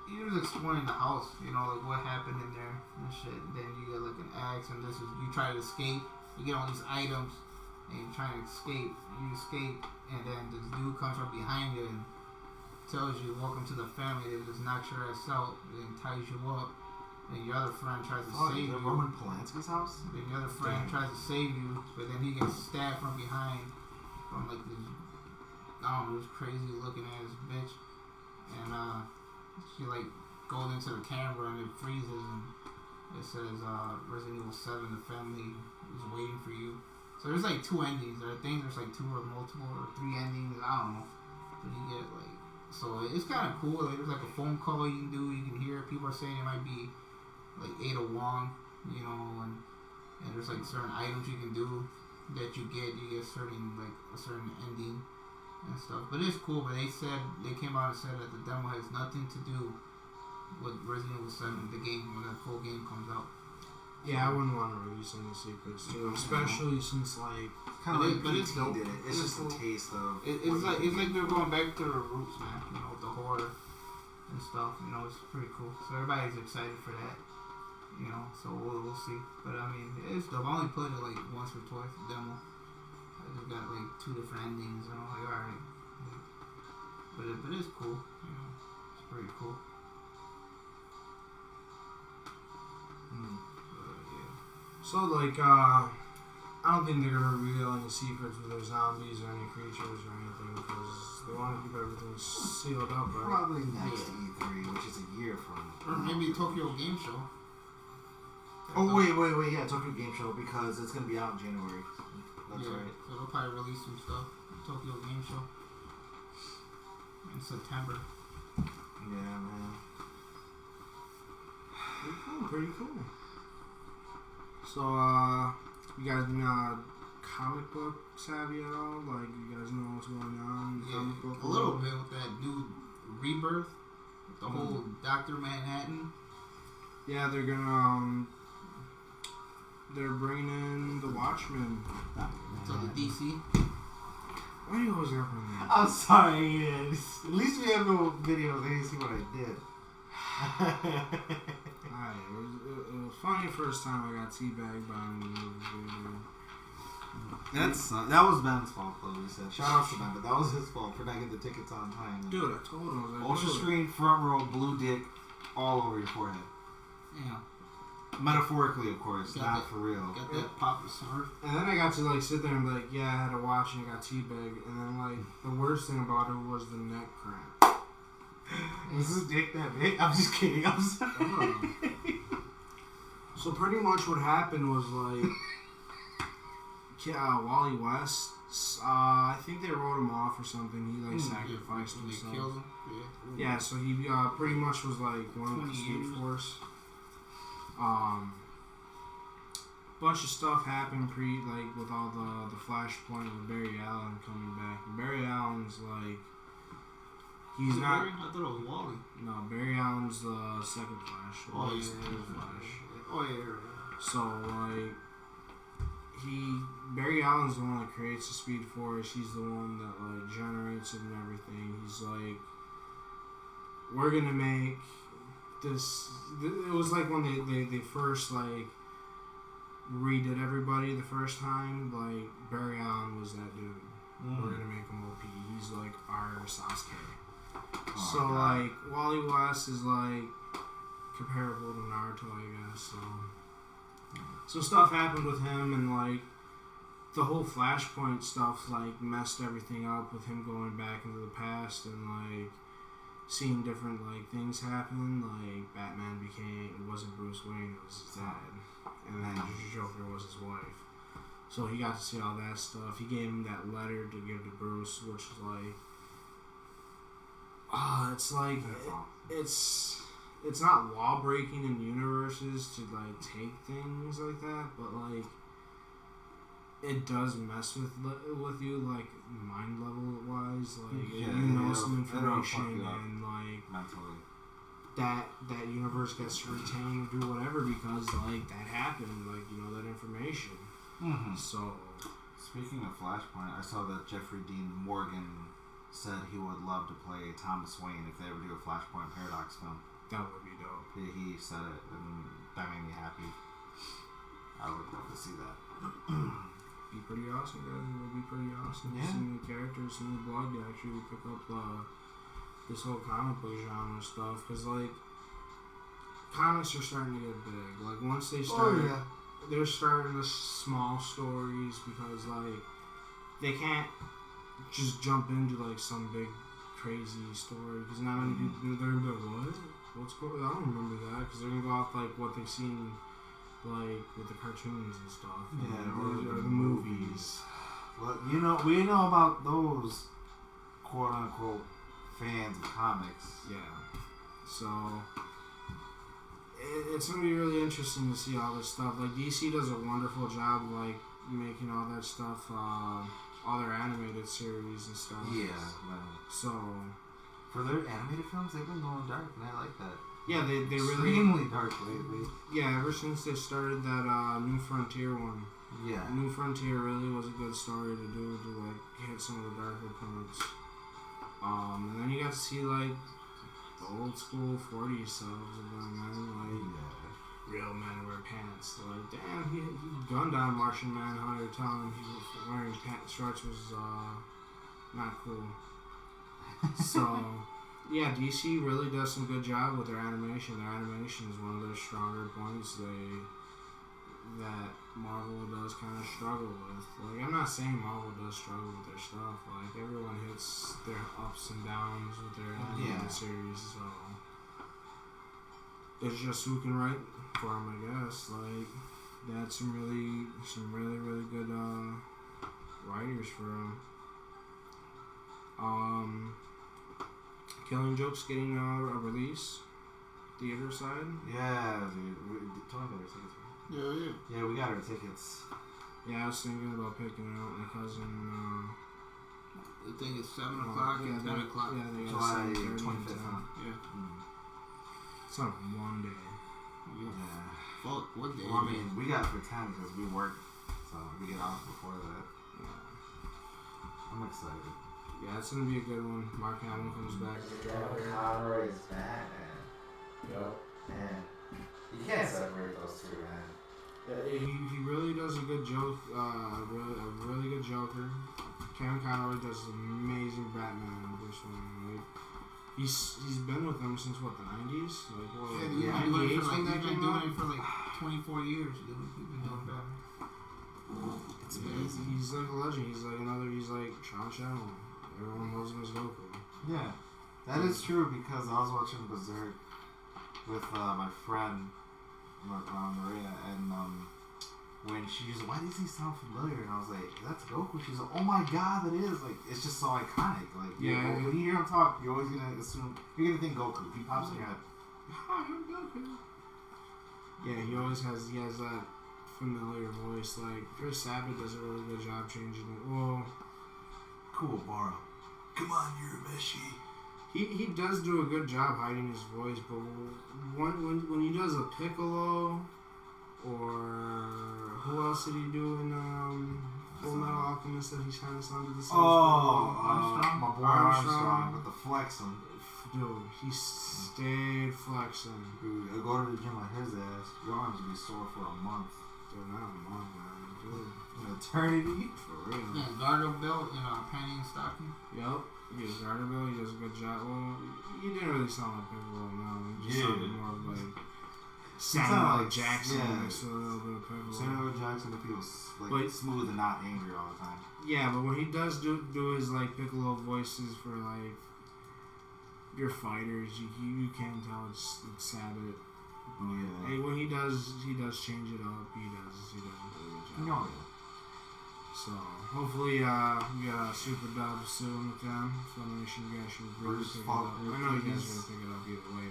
you're just exploring the house, you know, like what happened in there and shit. And then you get like an axe, and you try to escape. You get all these items, and you're trying to escape. You escape, and then this dude comes from behind you and tells you, "Welcome to the family." They just knocks your ass out, and ties you up. And your other friend tries to save you. Roman Polanski's house? Then your other friend tries to save you, but then he gets stabbed from behind from like this, I don't know, this crazy looking ass bitch. And she like goes into the camera and it freezes and it says Resident Evil 7, the family is waiting for you. So there's like 2 endings. I think there's like 2 or multiple or 3 endings. I don't know. But you get like, so it's kind of cool. Like, there's like a phone call you can do. You can hear people are saying it might be like Ada Wong, you know, and there's like certain items you can do that you get certain like a certain ending and stuff. But it's cool. But they came out and said that the demo has nothing to do with Resident Evil 7, the game, when the full game comes out. Yeah, I wouldn't want to release any secrets too, especially since like Kind of like but PT dope. did it. It's just a taste of. It's like they're going back to their roots, man. You know, with the horror and stuff. You know, it's pretty cool. So everybody's excited for that. You know, so we'll see. But I mean, it's dope. I only played it like once or twice, the demo. I just got like 2 different endings, and I'm like, alright. But it's cool. You know, it's pretty cool. Yeah. so like I don't think they're gonna reveal any secrets with their zombies or any creatures or anything because they want to keep everything sealed up, right? Probably next E3, which is a year from. Or maybe Tokyo Game Show. Oh wait, yeah, Tokyo Game Show because it's gonna be out in January. That's right. So they'll probably release some stuff. Tokyo Game Show in September. Yeah, man. Pretty cool. So you guys been comic book savvy at all? Like you guys know what's going on in the comic book? A little bit with that new Rebirth, with the whole Dr. Manhattan. Yeah, they're gonna they're bringing in the Watchmen. So the DC. Why are you always rapping that? I'm sorry, Ian. At least we have no videos. They didn't see what I did. Alright, it was funny first time I got teabagged by a movie. That was Ben's fault, though. We said shout out to Ben, but that was his fault for not getting the tickets on time. Dude, I told him. I was like, Ultra screen, front row, blue dick, all over your forehead. Yeah. Metaphorically, of course, Got not that- for real. Got that pop the Smurf. And then I got to like sit there and be like, yeah, I had to watch and I got teabagged. And then like the worst thing about it was the neck cramp. Was his dick that big? I'm just kidding. I'm sorry. So pretty much what happened was like, Wally West. I think they wrote him off or something. He like sacrificed They himself. killed him. Yeah, so he pretty much was like one of the 20 Speed years. Force. Bunch of stuff happened with all the Flashpoint with Barry Allen coming back. And Barry Allen's like he's Was it not. Barry? I thought it was Wally. No, Barry Allen's the second Flash. Oh Wally's yeah. the third Flash. Oh yeah. So like Barry Allen's the one that creates the Speed Force. He's the one that like generates it and everything. He's like, we're gonna make this. It was like when they first like redid everybody the first time. Like Barry Allen was that dude. We're gonna make him OP. He's like our Sasuke. So like Wally West is like comparable to Naruto, I guess. So stuff happened with him, and like the whole Flashpoint stuff like messed everything up with him going back into the past and like seeing different like things happen. Like Batman it wasn't Bruce Wayne, it was his dad, and then Joker was his wife. So he got to see all that stuff. He gave him that letter to give to Bruce, which is like, it's like it's not law breaking in universes to like take things like that, but like it does mess with you like mind level wise. Like Yeah, you know it'll- some it'll fuck information you up. and like Mentally. that universe gets to retain and do whatever because like that happened, like that information. Mm-hmm. So speaking of Flashpoint, I saw that Jeffrey Dean Morgan said he would love to play Thomas Wayne if they ever do a Flashpoint Paradox film. that would be dope. He said it, and that made me happy. I would love to see that. Be pretty awesome, guys. It would be pretty awesome. Yeah. Some new characters, some new blood to actually pick up this whole comic book genre stuff. Because, like, comics are starting to get big. Like, once they start, they're starting the small stories because, like, they can't just jump into, like, some big, crazy story. Because not many people, they're going to be like, what? What's going on? I don't remember that. Because they're going to go off, like, what they've seen, like, with the cartoons and stuff. Yeah, or the movies. Well, we know about those quote-unquote fans of comics. Yeah. So, it's going to be really interesting to see all this stuff. Like, DC does a wonderful job, like, making all that stuff, all their animated series and stuff. Yeah. So, for their animated films, they've been going dark, and I like that. yeah, they really... Extremely dark lately. Yeah, ever since they started that New Frontier one. Yeah. New Frontier really was a good story to do, to, like, hit some of the darker points. And then you got to see, like, the old school 40s selves of them, man. Like, real men wear pants. They're like, damn, he gunned down Martian Manhunter, telling him he was wearing shorts was not cool. So, yeah, DC really does some good job with their animation. Their animation is one of their stronger points. That Marvel does kind of struggle with. Like, I'm not saying Marvel does struggle with their stuff. Like, everyone hits their ups and downs with their animated series, so it's just who can write for them, I guess. Like, they had some really, really good writers for them. Killing Joke's getting a release, theater side. Yeah, dude. Tony got our tickets. Yeah, we got our tickets. Yeah, I was thinking about picking it up. My cousin. I think it's 7 o'clock and 10 o'clock. Yeah, they got July 7:30 25th. and 10. Yeah. It's not one day. Yeah. Fuck, what day? Well, I mean, we got it for 10 because we work, so we get off before that. Yeah. I'm excited. Yeah, it's gonna be a good one. Mark Hamill comes back. Kevin Conroy is Batman. And you can't separate those two, man. He really does a good joke. A really good Joker. Kevin Conroy does an amazing Batman in Bruce Wayne. Like, he's been with them since what, the 90s? Like, what? Yeah, 98 he's when that been came doing out? it for like 24 years, dude. He's been doing Batman. It's amazing. He's like a legend. He's like Sean Shannon. Everyone knows him as Goku. Yeah, that is true because I was watching Berserk with my friend Maria, and when she was like, "Why does he sound familiar?" and I was like, "That's Goku." She's like, "Oh my god, that is like it's just so iconic." Like, Yeah. when you hear him talk, you're always gonna assume you're gonna think Goku. He pops in your head. Hi, I'm Goku. Yeah, he has that familiar voice. Like Chris Sabat does a really good job changing it. Well, Cool, Baro. Come on, you're a Meshi. he does do a good job hiding his voice, but when he does a Piccolo, or who else did he do in Full Metal Alchemist that he's kind of sounded the same? Armstrong. My boy Armstrong. Armstrong with the flexing. Dude, he stayed flexing. Dude, I go to the gym like his ass. Your arms will be sore for a month. Dude, not a month, man. Dude, An eternity. for real. Yeah, Gardo belt and a panty and stocking. Yup. He does Garderbell, he does a good job. Well, he didn't really sound like Piccolo, no. He just Yeah. sounded more of like sounded Samuel like- Jackson yeah. mixed with a little bit of Piccolo. Samuel Jackson, if he was like Wait. smooth and not angry all the time. Yeah, but when he does do his like Piccolo voices for like your fighters, you can tell it's Sabat. Oh yeah. Hey, when he does change it up. He does a really good job. No. So hopefully we got a super dub soon with them. Funimation, you guys should really Bruce pick it up. Faulkner, I know you guys please. are gonna pick it up either way.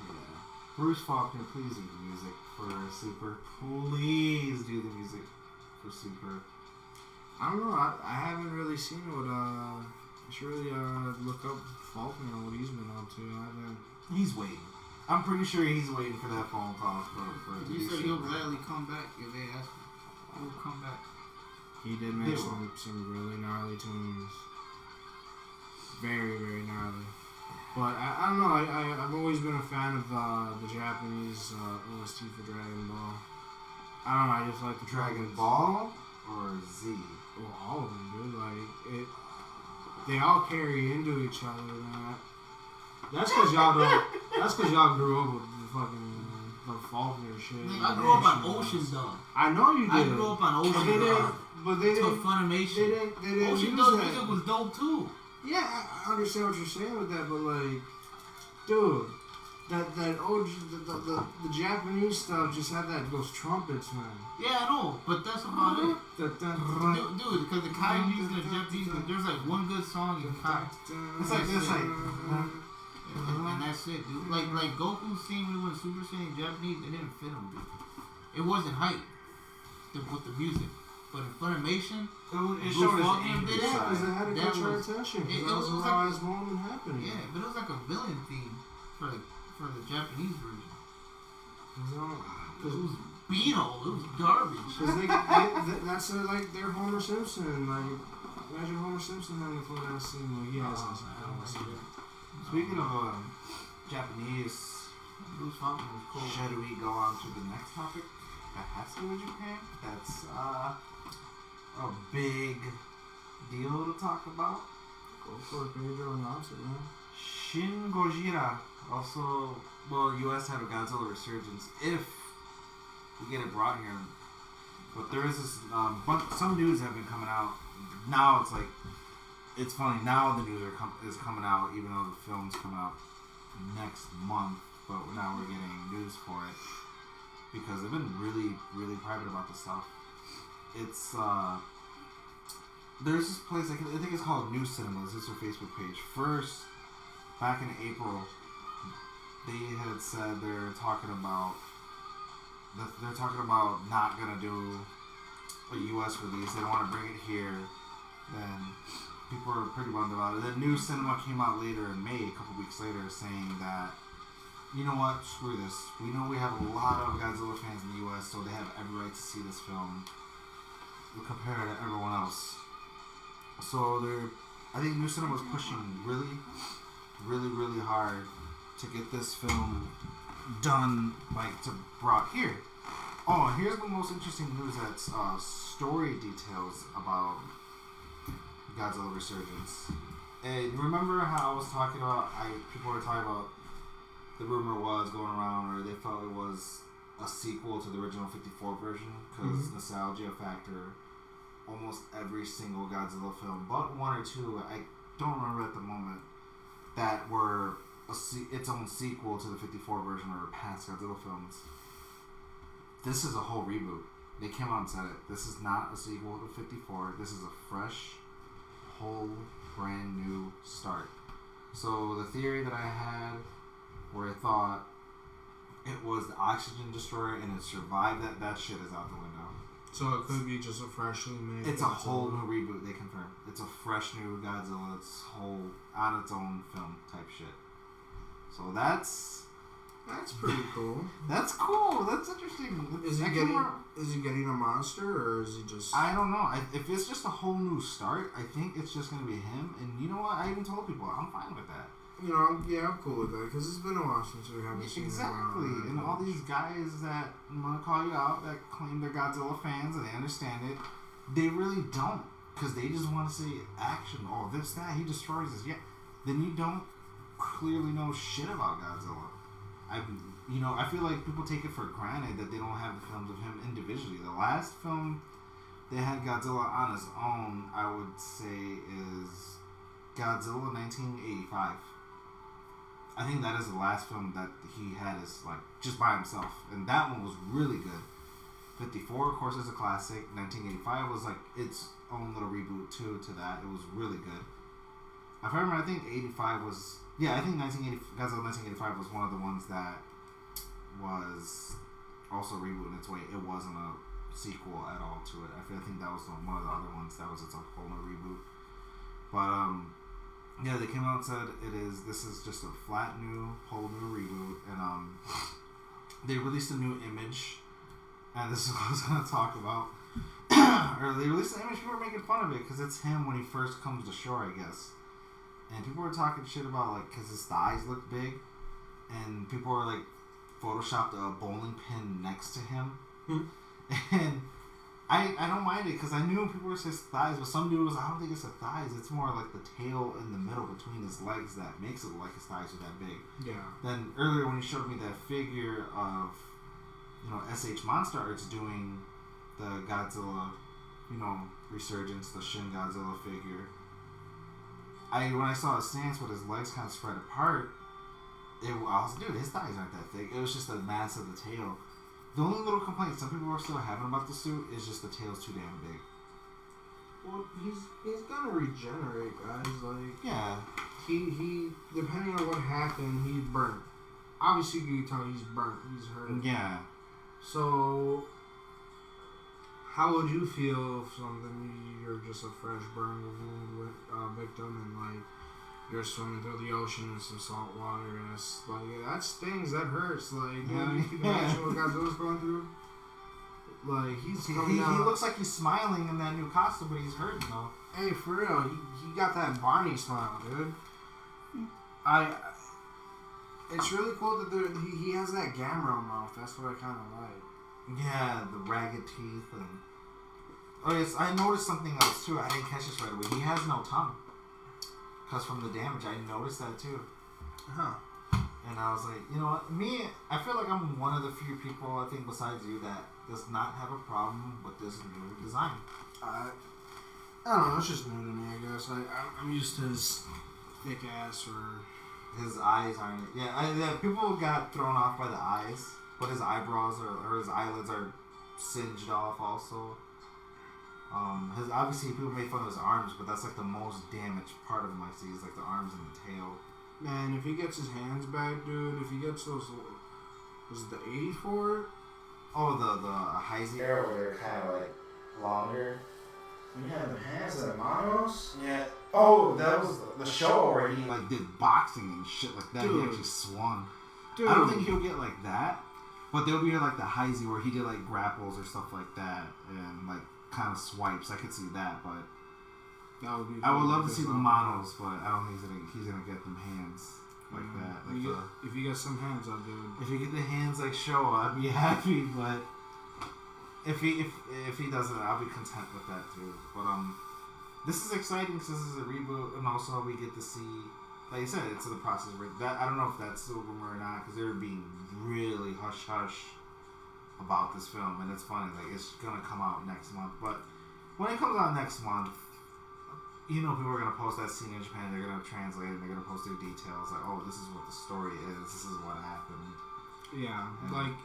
Yeah. Bruce Faulkner, please do the music for Super. Please do the music for Super. I don't know. I haven't really seen what. I should really look up Faulkner and what he's been up to. I haven't. He's waiting. I'm pretty sure he's waiting for that phone call for it to He be said shit, he'll bro. gladly come back if they ask him. He'll come back. He did make Yeah. some really gnarly tunes. Very, very gnarly. But I don't know. I've always been a fan of the Japanese OST for Dragon Ball. I don't know. I just like the Dragon puppets. Ball or Z? Well, all of them, dude. Like it. They all carry into each other, man. That's because y'all don't. That's because y'all grew up with the fucking the Faulkner shit. I grew up on Ocean Dog. I know you did. I grew up on But they Ocean didn't. Dog. But they To didn't. Funimation. They didn't Ocean use Dog that. music was dope too. Yeah, I understand what you're saying with that, but like, dude, that OG, the Japanese stuff just had those trumpets, man. Yeah, I know, but that's about it. Dude, Dude, because the Kaijus and the Japanese, there's like one good song in Kai. It's like this, like. And that's it, dude. Like Goku's scene when he went Super Saiyan Japanese, it didn't fit him, dude. It wasn't hype with the music. But in Funimation, It Blue showed his Falcon angry did it. because side. it had to That catch our was- attention. it That was was a like- rise moment happening. yeah, but it was like a villain theme for the Japanese version. You know, It was Beano, it was garbage. Because that's like their Homer Simpson. Like, imagine Homer Simpson having a fun ass scene like he has. Speaking of Japanese, Bruce Falcon was cool. should we go on to the next topic that has to do with Japan? That's a big deal to talk about. Go for it, Pedro, announce it, man. Shin Gojira, also, well, U.S. had a Godzilla resurgence if we get it brought here. But there is this, some news have been coming out. Now it's like, it's funny, now the news is coming out, even though the film's coming out next month. But now we're getting news for it because they've been really, really private about this stuff. It's, there's this place, I think it's called New Cinemas. It's their Facebook page. First, back in April, they had said they're talking about not gonna do a U.S. release. They want to bring it here. Then people were pretty bummed about it. Then New Cinema came out later in May, a couple weeks later, saying that, you know what, screw this. We know we have a lot of Godzilla fans in the U.S., so they have every right to see this film compared to everyone else. So I think New Cinema was pushing really, really, really hard to get this film done, like, to brought here. Oh, here's the most interesting news. That's story details about Godzilla Resurgence. And remember how I was talking about? People were talking about the rumor was going around, or they felt it was a sequel to the original 54 version because nostalgia factor. Almost every single Godzilla film, but one or two, I don't remember at the moment, that were its own sequel to the 54 version or past Godzilla films. This is a whole reboot. They came out and said it. This is not a sequel to 54. This is a fresh, whole, brand new start. So the theory that I had, where I thought it was the oxygen destroyer and it survived, that shit is out the window. So it could be just a freshly made. It's a whole new reboot. They confirmed. It's a fresh new Godzilla. It's whole on its own film type shit. So that's pretty cool. That's cool. That's interesting. Is he getting a monster or is he just? I don't know. If it's just a whole new start, I think it's just gonna be him. And you know what? I even told people I'm fine with that. You know, I'm cool with that because it's been a while since we haven't seen Exactly. And all these guys that want to call you out that claim they're Godzilla fans and they understand it, they really don't, because they just want to say action. Oh, this, that, he destroys us. Yeah. Then you don't clearly know shit about Godzilla. I feel like people take it for granted that they don't have the films of him individually. The last film they had Godzilla on his own, I would say, is Godzilla 1985. I think that is the last film that he had is like just by himself, and that one was really good. 54, of course, is a classic. 1985 was like its own little reboot too to that. It was really good. I remember, I think 85 was I think Godzilla 1985 was one of the ones that was also rebooting its way. It wasn't a sequel at all to it. I think that was one of the other ones that was its own whole new reboot. But Yeah, they came out and said this is just a whole new reboot, and they released a new image, and this is what I was gonna talk about. Or they released an image, people were making fun of it because it's him when he first comes to shore, I guess, and people were talking shit about like because his thighs look big, and people were like photoshopped a bowling pin next to him, and. I don't mind it because I knew people were saying thighs, but some dude was, I don't think it's the thighs. It's more like the tail in the middle between his legs that makes it look like his thighs are that big. Yeah. Then earlier when you showed me that figure of, SH Monster Arts doing the Godzilla, resurgence, the Shin Godzilla figure. When I saw his stance with his legs kind of spread apart, I was dude, his thighs aren't that thick. It was just the mass of the tail. The only little complaint some people are still having about the suit is just the tail's too damn big. Well, he's gonna regenerate, guys. Like, yeah, he depending on what happened, he's burnt. Obviously, you can tell he's burnt. He's hurt. Yeah. So, how would you feel if you're just a fresh burn wound victim and like you're swimming through the ocean in some salt water and it's like that stings, that hurts. Like, you can imagine what Godzilla's going through. Like he looks like he's smiling in that new costume, but he's hurting though. Hey, for real, he got that Barney smile, dude. It's really cool that he has that Gamera mouth. That's what I kind of like. Yeah, the ragged teeth and. Oh yes, I noticed something else too. I didn't catch this right away. He has no tongue. Because from the damage, I noticed that too. Huh. And I was like, you know what? I feel like I'm one of the few people, I think, besides you, that does not have a problem with this new design. I don't know. It's just new to me, I guess. I'm used to his thick ass or his eyes aren't. Yeah, people got thrown off by the eyes, but his eyebrows or his eyelids are singed off also. Obviously people made fun of his arms, but that's like the most damaged part of him I see is like the arms and the tail. Man, if he gets his hands back, dude, if he gets those, was it the 84? Oh, the Heisey. There where they're kind of like longer. You have the hands and the manos. Yeah. Oh, that was the show where he like did boxing and shit like that. Dude. He actually swung. Dude. I don't think he'll get like that, but there'll be like the Heisey where he did like grapples or stuff like that and like kind of swipes. I could see that, but that would be. I would love to see the monos, but I don't think he's gonna get them hands like that. Like if you get some hands up, dude. If you get the hands like Showa, I'd be happy. But if he doesn't, I'll be content with that too. But this is exciting because this is a reboot, and also we get to see, like you said, it's in the process. That I don't know if that's still a rumor or not because they're being really hush hush about this film, and it's funny, like it's gonna come out next month, but when it comes out next month, people are gonna post that scene in Japan, they're gonna translate it, they're gonna post their details, like, oh, this is what the story is, this is what happened. Yeah, like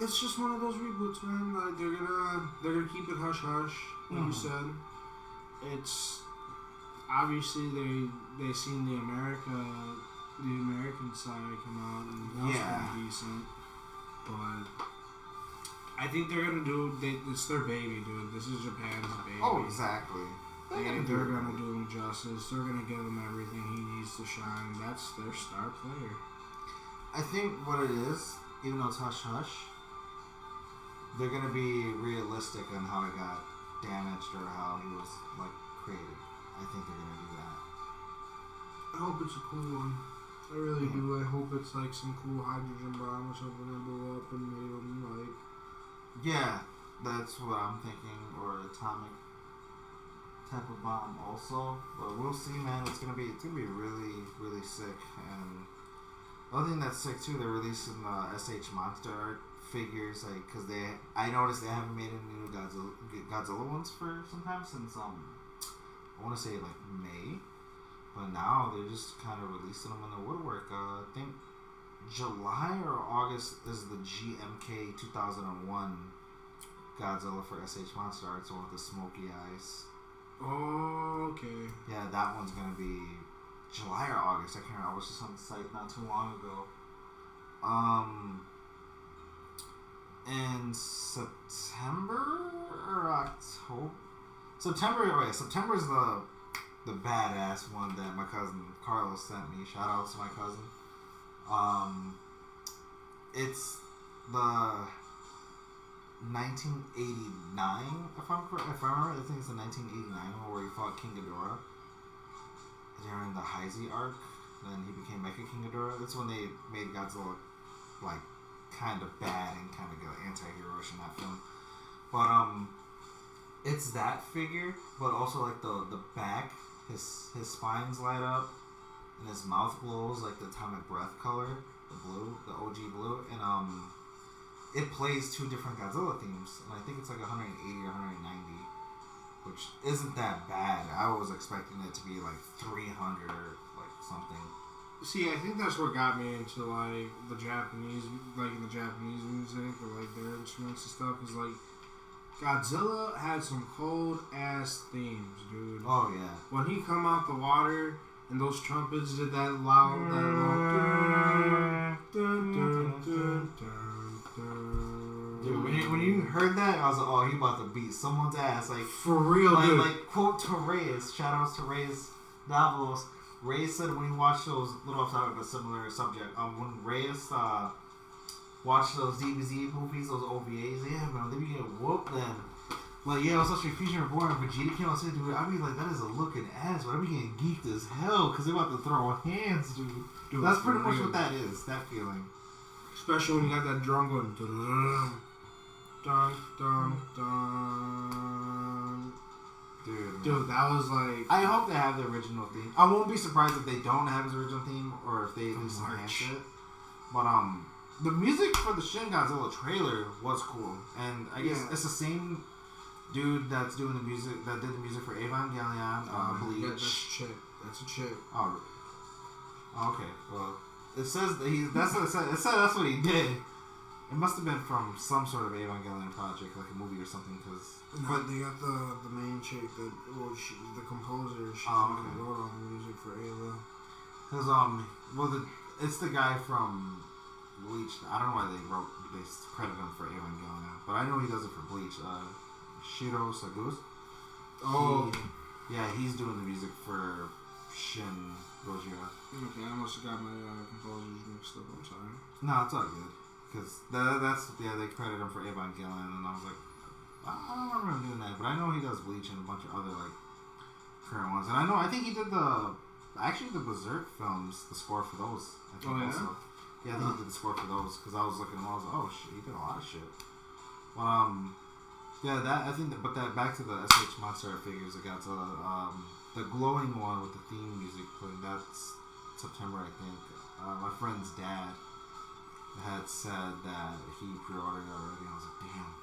it's just one of those reboots, man. Like they're gonna keep it hush hush, like you said. It's obviously they seen the American side come out, and that was pretty decent. But I think they're gonna it's their baby, dude. This is Japan's baby. Oh, exactly. They're gonna do him justice. They're gonna give him everything he needs to shine. That's their star player. I think what it is, even though it's hush hush, they're gonna be realistic on how it got damaged or how he was like created. I think they're gonna do that. I hope it's a cool one. I really do. I hope it's like some cool hydrogen bomb or something that blew up and made them like. Yeah, that's what I'm thinking, or atomic type of bomb also. But we'll see, man. It's gonna be really, really sick. And the other thing that's sick too, they're releasing the SH Monster Art figures, like, cause I noticed they haven't made any new Godzilla ones for some time since I want to say like May. But now they're just kind of releasing them in the woodwork. I think July or August is the GMK 2001 Godzilla for SH Monster Arts, the one with the smoky eyes. Oh, okay. Yeah, that one's going to be July or August. I can't remember. I was just on the site not too long ago. In September or October? September is the the badass one that my cousin Carlos sent me. Shout out to my cousin. It's the 1989, if I remember, I think it's the 1989 one where he fought King Ghidorah during the Heisei arc. Then he became Mecha King Ghidorah. That's when they made Godzilla like kind of bad and kind of anti-heroish in that film. But it's that figure, but also like the back, his spines light up, and his mouth glows like the atomic breath color, the blue, the OG blue, and it plays two different Godzilla themes, and I think it's like 180 or 190, which isn't that bad. I was expecting it to be like 300 or like something. See, I think that's what got me into like the Japanese music or like their instruments and stuff. Is like Godzilla had some cold ass themes, dude. Oh yeah. When he come out the water and those trumpets did that loud, that Dude, when you heard that, I was like, oh, he about to beat someone's ass, like for real, dude. Like quote to Reyes, shout outs to Reyes Davos. Reyes said when he watched those, little off topic but similar subject, when Reyes watched those DBZ movies, those OVAs, yeah man, they be getting whooped then. Like, yeah, it was such a Fusion Reborn, and Vegeta came out and said, dude, I be like, that is a looking ass, but I be getting geeked as hell, because they about to throw hands, dude. That's pretty much what that is, that feeling. Especially when you got that drum going, dun, dun, dun, dun. Dude, that was like... I hope they have the original theme. I won't be surprised if they don't have his original theme, or if they at least enhance it. But, the music for the Shin Godzilla trailer was cool, and I guess it's the same dude that's doing the music, that did the music for Evangelion, Bleach. That's a chick. Oh, okay. Well, it says that that's what it said. It said that's what he did. It must have been from some sort of Evangelion project, like a movie or something. But they got the main chick that the composer. She wrote all the music for Ava. Cause it's the guy from Bleach. I don't know why they credit him for Evangelion, but I know he does it for Bleach. Shiro Sagus. Oh, he's doing the music for Shin Gojira. Okay, I must have got my composers mixed up. I'm sorry. No, it's all good. Because they credit him for Evangelion, and I was like, I don't remember him doing that, but I know he does Bleach and a bunch of other like current ones, and I think he did the Berserk films, the score for those. I think also. Yeah, I think he did the score for those, because I was looking at him, I was like, oh shit, he did a lot of shit. But back to the SH Monster figures, I got to the glowing one with the theme music playing. That's September, I think. My friend's dad had said that he pre-ordered it already, and I was like, damn.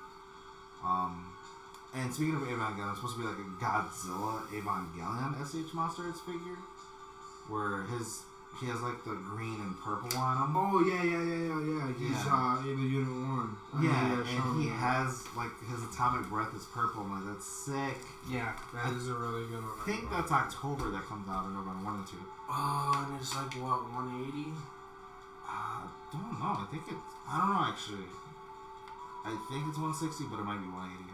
And speaking of Evangelion, it's supposed to be like a Godzilla Evangelion SH Monsters figure, where he has like the green and purple on him. Oh yeah. He's in the Unit 1. And he has like his atomic breath is purple. I'm like, that's sick. Yeah, that is a really good one. I think that's October that comes out, or November 1 and 2. Oh, and it's like what, 180? I don't know. I don't know actually. I think it's 160, but it might be 180.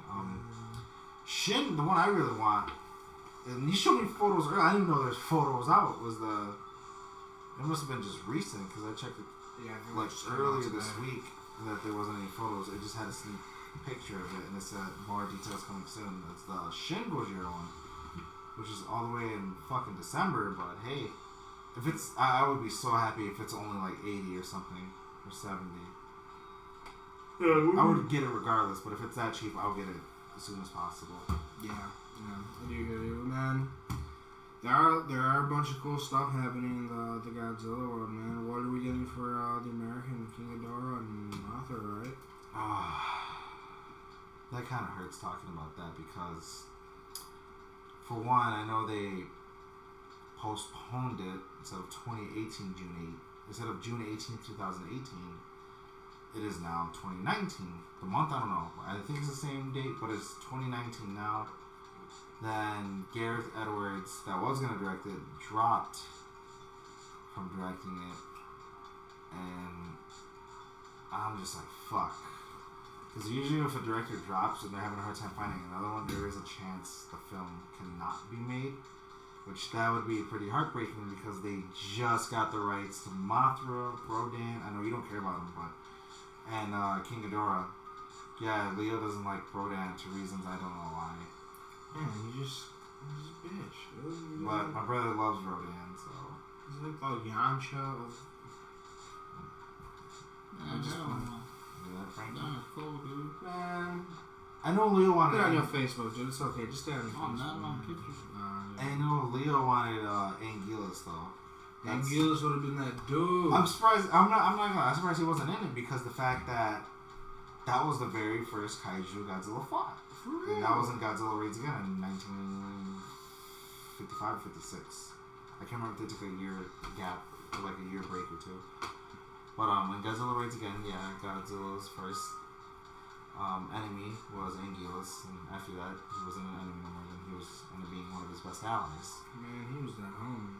Shin, the one I really want, and you showed me photos earlier. I didn't even know there's photos out. It must have been just recent, because I checked it like earlier this week that there wasn't any photos. It just had a sneak picture of it, and it said more details coming soon. It's the Shin Gojira one, which is all the way in fucking December. But hey, if it's, I would be so happy if it's only like 80 or something, or 70. I would get it regardless, but if it's that cheap, I'll get it as soon as possible. Yeah, I do hear you, man. There are a bunch of cool stuff happening in the Godzilla world, man. What are we getting for the American King Ghidorah and Mothra, right? That kind of hurts talking about that, because for one, I know they postponed it instead of June 18th, 2018. It is now 2019. The month, I don't know. I think it's the same date, but it's 2019 now. Then Gareth Edwards, that was going to direct it, dropped from directing it. And I'm just like, fuck. Because usually if a director drops and they're having a hard time finding another one, there is a chance the film cannot be made. which that would be pretty heartbreaking because they just got the rights to Mothra, Rodan. I know you don't care about him, but and King Ghidorah. Yeah, Leo doesn't like Rodan for reasons I don't know why. Man, he's just a bitch. Dude. But my brother loves Rodan, so. He's like the Yamcha of. I'm just playing. Yeah, Frankie. That's cool, dude. Man. I know Leo Put wanted. it on your Facebook, dude. It's okay. Just stay on your Oh, Facebook. not on pictures. I know Leo wanted Anguillus though. Anguillus would have been that dude. I'm surprised. I'm surprised he wasn't in it because the fact that was the very first kaiju Godzilla fought. For real. And that was in Godzilla Raids Again in 1955, 56. I can't remember if they took a year gap, or like a year break or two. But in Godzilla Raids Again, yeah, Godzilla's first enemy was Anguillus, and after that, he wasn't an enemy no more. Then he was ended up being one of his best allies. Man, he was that homie.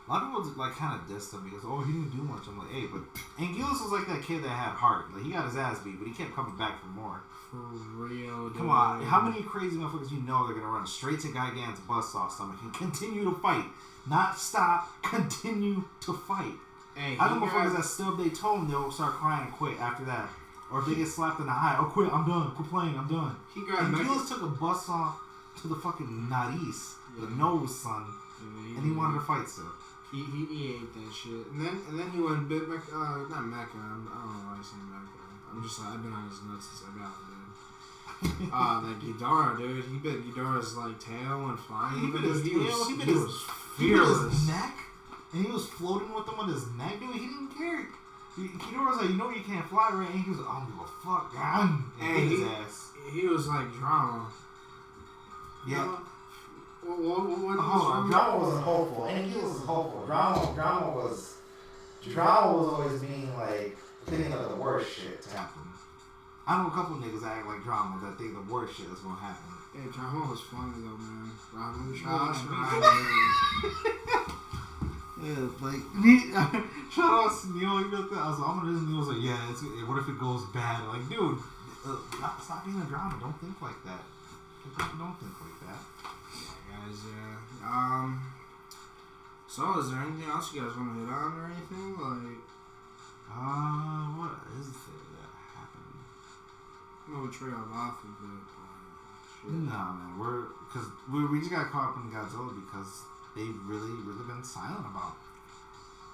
A lot of people like kind of dissed him because he didn't do much. I'm like, hey, but Anguillus was like that kid that had heart. Like he got his ass beat, but he kept coming back for more. For real, dude. Come on, how many crazy motherfuckers you know they're gonna run straight to Gigan's buzzsaw stomach and continue to fight, not stop, continue to fight? Hey, I know motherfuckers that stub their toe and they'll start crying and quit after that, or if they get slapped in the eye, quit, I'm done, quit playing, I'm done. He grabbed Anguillus took a buzzsaw to the fucking nariz, the nose, son, and he wanted to fight still. He ate that shit, and then he went bit not Mecca. I don't know why I say Mecca. I'm just I've been on his nuts since I got him, dude. That Ghidorah, dude, he bit Ghidorah's like tail and flying. He bit his tail. He bit his neck, and he was floating with him on his neck, dude. He didn't care. Ghidorah was like, you know, you can't fly, right? And he was like, I don't give a fuck, man. And hit his ass. He was like drama. Yeah. Drama wasn't hopeful. Anguillus was hopeful. Drama was always being like thinking of the worst shit to happen. I know a couple niggas that act like Drama that think the worst shit is gonna happen. Hey, Drama was funny though, man. Drama was Yeah, like shout out to Neil. You got that? I was like, I'm gonna Neil was like, yeah. What if it goes bad? Like, dude, stop being a drama. Don't think like that. Don't think like that. Guys, yeah. So is there anything else you guys want to hit on or anything? Like, what is there that happened? I'm gonna trail off of it. Shit. No, man, we just got caught up in Godzilla because they've really been silent about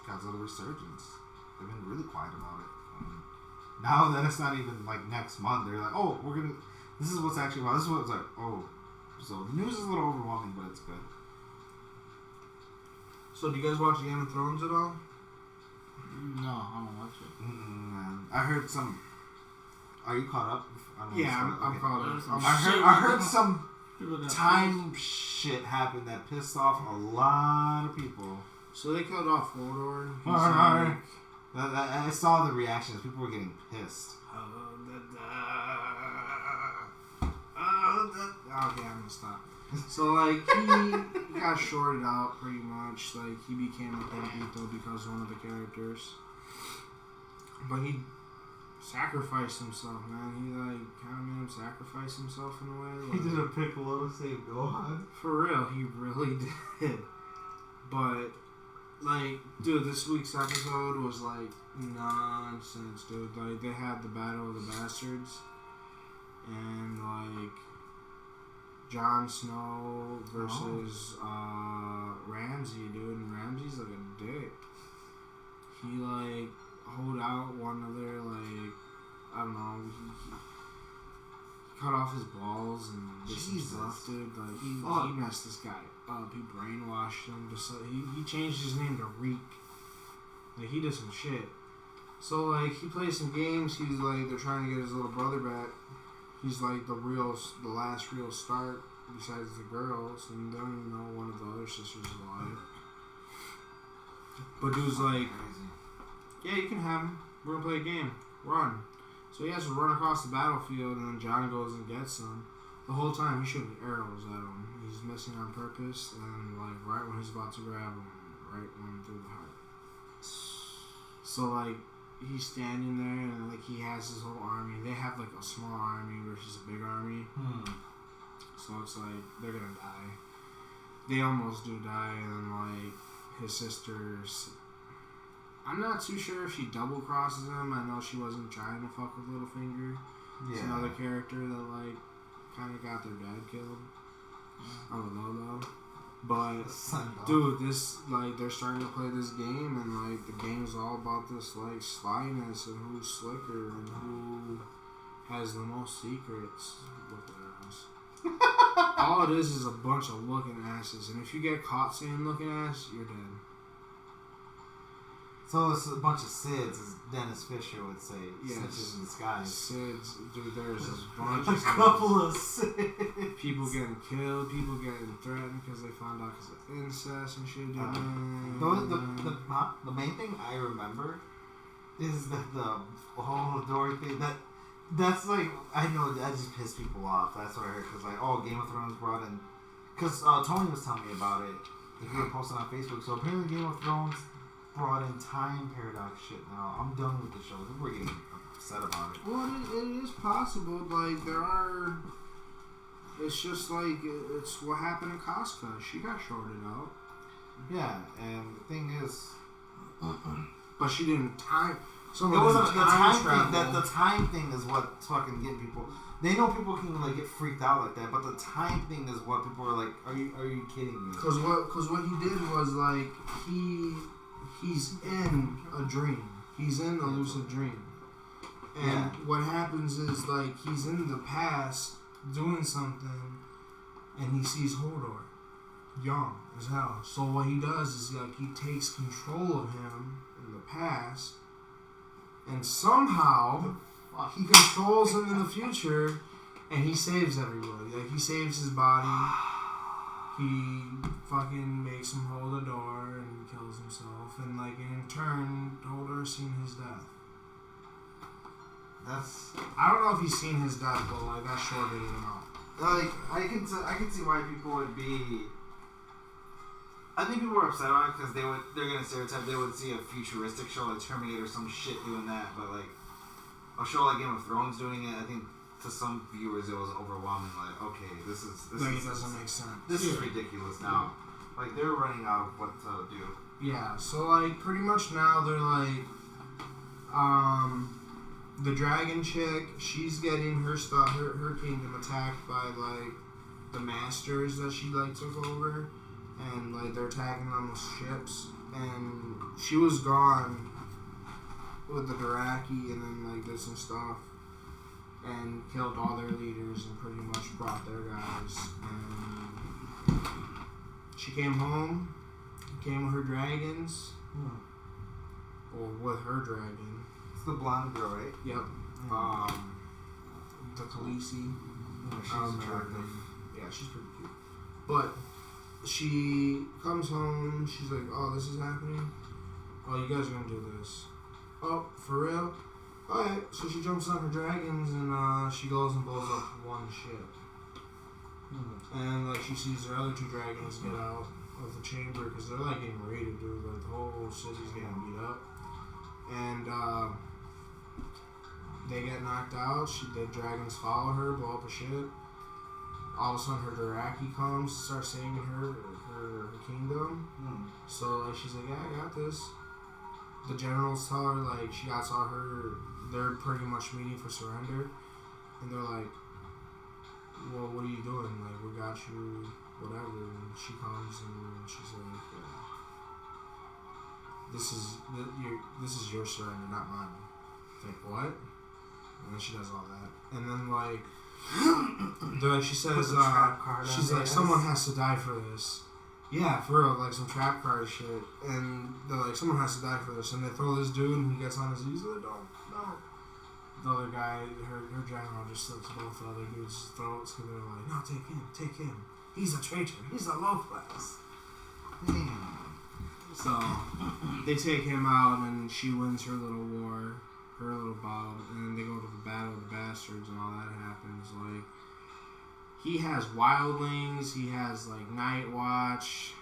Godzilla Resurgence. They've been really quiet about it. Now that it's not even like next month, they're like, oh, this is what's actually about. This is what it's like. Oh. So the news is a little overwhelming, but it's good. So do you guys watch Game of Thrones at all? No, I don't watch it. Man. I heard some. Are you caught up? Yeah, I'm caught up. I heard some time shit happened that pissed off a lot of people. So they killed off Hodor. I saw the reactions. People were getting pissed. Okay, I'm gonna stop. So like he got shorted out pretty much. Like he became a Benito because of one of the characters. But he sacrificed himself, man. He like kind of made him sacrifice himself in a way. Like, He did a Piccolo to save Gohan. For real, he really did. But like, dude, this week's episode was like nonsense, dude. Like they had the Battle of the Bastards, and like Jon Snow versus Ramsay, dude, and Ramsay's like a dick. He like hold out one of their like, I don't know, he cut off his balls and did some stuff, dude. Like he messed this guy up. He brainwashed him. Just like, he changed his name to Reek. Like he did some shit. So like he plays some games. He's like they're trying to get his little brother back. He's like the last real start besides the girls, and they don't even know one of the other sisters is alive. But dude's like, yeah, you can have him. We're gonna play a game. Run. So he has to run across the battlefield, and then John goes and gets him. The whole time he's shooting arrows at him. He's missing on purpose, and like right when he's about to grab him, right one through the heart. So like he's standing there, and like he has his whole army. They have like a small army versus a big army. So it's like they're gonna die. they almost do die, and then like his sister's. I'm not too sure if she double crosses him. I know she wasn't trying to fuck with Littlefinger. It's another character that like kind of got their dad killed. I don't know though. But dude, this like they're starting to play this game, and like the game's all about this like slyness and who's slicker and who has the most secrets. Looking ass. All it is a bunch of looking asses, and if you get caught saying looking ass, you're dead. So it's a bunch of SIDS, as Dennis Fisher would say. Yes. Snitches in disguise. SIDS, dude, there's a bunch of a couple of SIDS. people getting killed, people getting threatened because they found out because of incest and shit. The main thing I remember is that the whole Dory thing, that's like, I know that just pissed people off. That's what I heard, because like, oh, Game of Thrones brought in, because Tony was telling me about it. He was posting on Facebook. So apparently Game of Thrones brought in time paradox shit now. I'm done with the show. We're getting upset about it. Well, it is possible. Like, there are... It's just like, it's what happened in Casca. She got shorted out. Yeah, and the thing is... but she didn't time... So it wasn't the time thing. The time thing is what's fucking getting people... They know people can like get freaked out like that, but the time thing is what people are like, are you kidding me? Because what he did was like, he's in a dream. He's in a lucid dream. And what happens is, like, he's in the past doing something, and he sees Hodor, young as hell. So what he does is, like, he takes control of him in the past, and somehow he controls him in the future, and he saves everybody. Like, he saves his body. He fucking makes him hold a door and kills himself. And, like, in turn, Hodor's seen his death. I don't know if he's seen his death, but, like, that shorted him out. Like, I can see why people would be... I think people were upset on it because they're going to stereotype. They would see a futuristic show like Terminator or some shit doing that. But, like, a show like Game of Thrones doing it, I think... To some viewers, it was overwhelming. Like, okay, this doesn't make sense. This is ridiculous now. Like, they're running out of what to do. Yeah, so like pretty much now they're like, the dragon chick. She's getting her stuff, her kingdom attacked by like the masters that she like took over, and like they're attacking on the ships. And she was gone with the Dothraki, and then like did some stuff. And killed all their leaders and pretty much brought their guys. And she came home, came with her dragons. Or with her dragon. It's the blonde girl, right? Yep. The Khaleesi. Yeah, she's attractive. Yeah, she's pretty cute. But she comes home, she's like, oh, this is happening? Oh, you guys are gonna do this. Oh, for real? Alright, so she jumps on her dragons and she goes and blows up one ship. And like she sees her other two dragons get out of the chamber because they're like getting raided, dude. Like the whole city's getting beat up. And they get knocked out. The dragons follow her, blow up a ship. All of a sudden her Dothraki comes, starts saving her kingdom. So like she's like, yeah, I got this. The generals tell her like she got all her. They're pretty much meeting for surrender, and they're like, well, what are you doing? Like, we got you, whatever. And she comes and she's like, this is your surrender, not mine. It's like, what? And then she does all that, and then like she says, she's like, someone has to die for this. Yeah, for real, like some trap card shit. And they're like, someone has to die for this. And they throw this dude and he gets on his knees. Like, no. The other guy, her general just slits both the other dudes' throats because they're like, no, take him. He's a traitor. He's a low class. So, they take him out and she wins her little war, her little bout. And then they go to the Battle of the Bastards and all that happens. Like, he has wildlings, he has like Night Watch,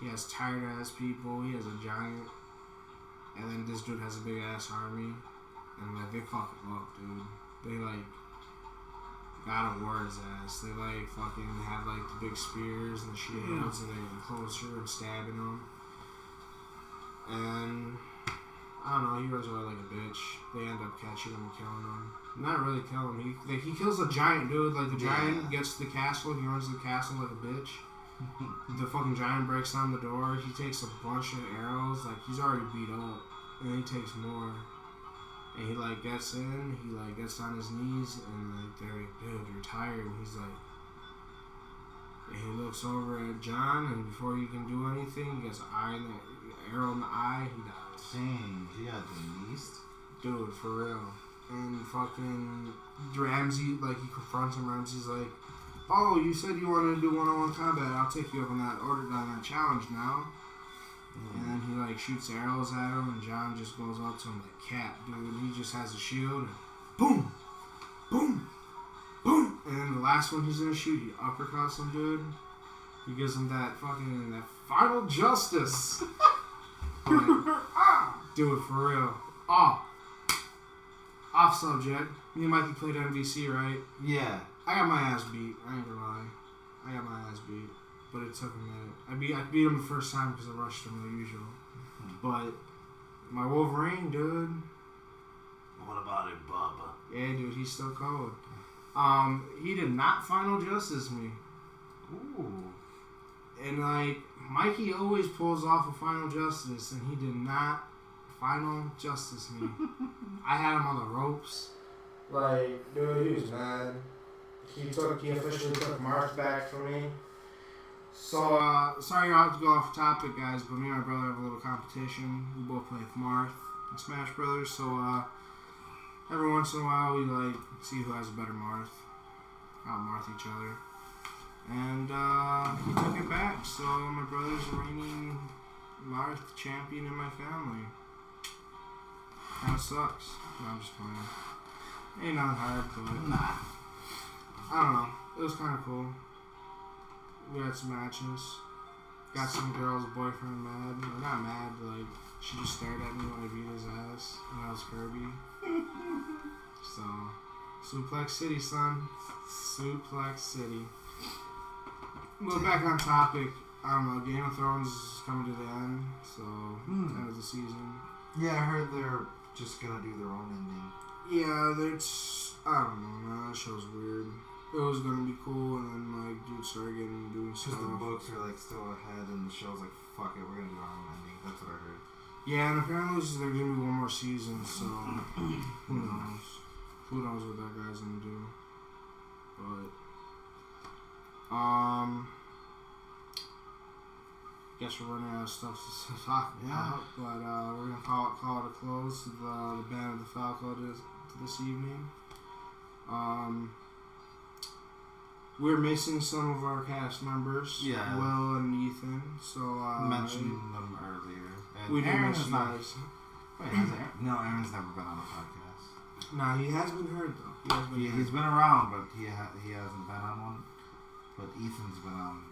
he has tired ass people, he has a giant, and then this dude has a big ass army, and like they fuck him up, dude. They like God of War his ass. They like fucking had like the big spears and the shields, and they get closer and stabbing him. And I don't know, he runs away like a bitch. They end up catching him and killing him. Not really killing him. He kills a giant dude. Like the giant gets to the castle. He runs to the castle like a bitch. The fucking giant breaks down the door. He takes a bunch of arrows. Like he's already beat up, and then he takes more. And he like gets in. He like gets on his knees, and like they're like, dude, you're tired. And he's like, and he looks over at John, and before he can do anything, he gets an arrow in the eye. He dies. Dang, he got Denise. Dude, for real. And fucking Ramsey, like, he confronts him. Ramsey's like, oh, you said you wanted to do one-on-one combat. I'll take you up on that challenge now. And then he, like, shoots arrows at him, and John just goes up to him like cat, dude. He just has a shield, and boom, boom, boom. And then the last one he's gonna shoot, he uppercuts him, dude. He gives him that final justice. Dude, for real. Oh. Off subject. Me and Mikey played MVC, right? Yeah. I got my ass beat. I ain't gonna lie. I got my ass beat. But it took a minute. I beat him the first time because I rushed him like usual. But my Wolverine, dude. What about it, Bubba? Yeah, dude, he's still cold. He did not final justice me. Ooh. And like Mikey always pulls off a final justice, and he did not final justice me. I had him on the ropes. Like, dude, he was mad. He officially took Marth back from me. So, sorry I have to go off topic, guys, but me and my brother have a little competition. We both play with Marth and Smash Brothers, so, every once in a while we, like, see who has a better Marth. Out-Marth each other. And, he took it back, so my brother's the reigning Marth champion in my family. Kinda sucks. No, I'm just playing. Ain't nothing hard, but Nah. I don't know. It was kinda cool. We had some matches. Got some girl's boyfriend mad. Well, not mad, like, she just stared at me when I beat his ass. And I was Kirby. So, Suplex City, son. Suplex City. Well, back on topic. I don't know, Game of Thrones is coming to the end, so end of the season. Yeah, I heard they're just gonna do their own ending. Yeah, that's, I don't know, man. That show's weird. It was gonna be cool, and then like dude started doing stuff. Because the books are like still ahead, and the show's like, fuck it, we're gonna do our own ending. That's what I heard. Yeah, and apparently there's gonna be one more season, so who knows? Who knows what that guy's gonna do? But guess we're running out of stuff to talk about. But we're gonna call it a close to the Band of the Falco this evening. We're missing some of our cast members, Will and Ethan. So mentioned them earlier. And we didn't Aaron's miss you not. guys. Wait, no, Aaron's never been on a podcast. Nah, he has been heard though. He's been around, but he hasn't been on one. But Ethan's been on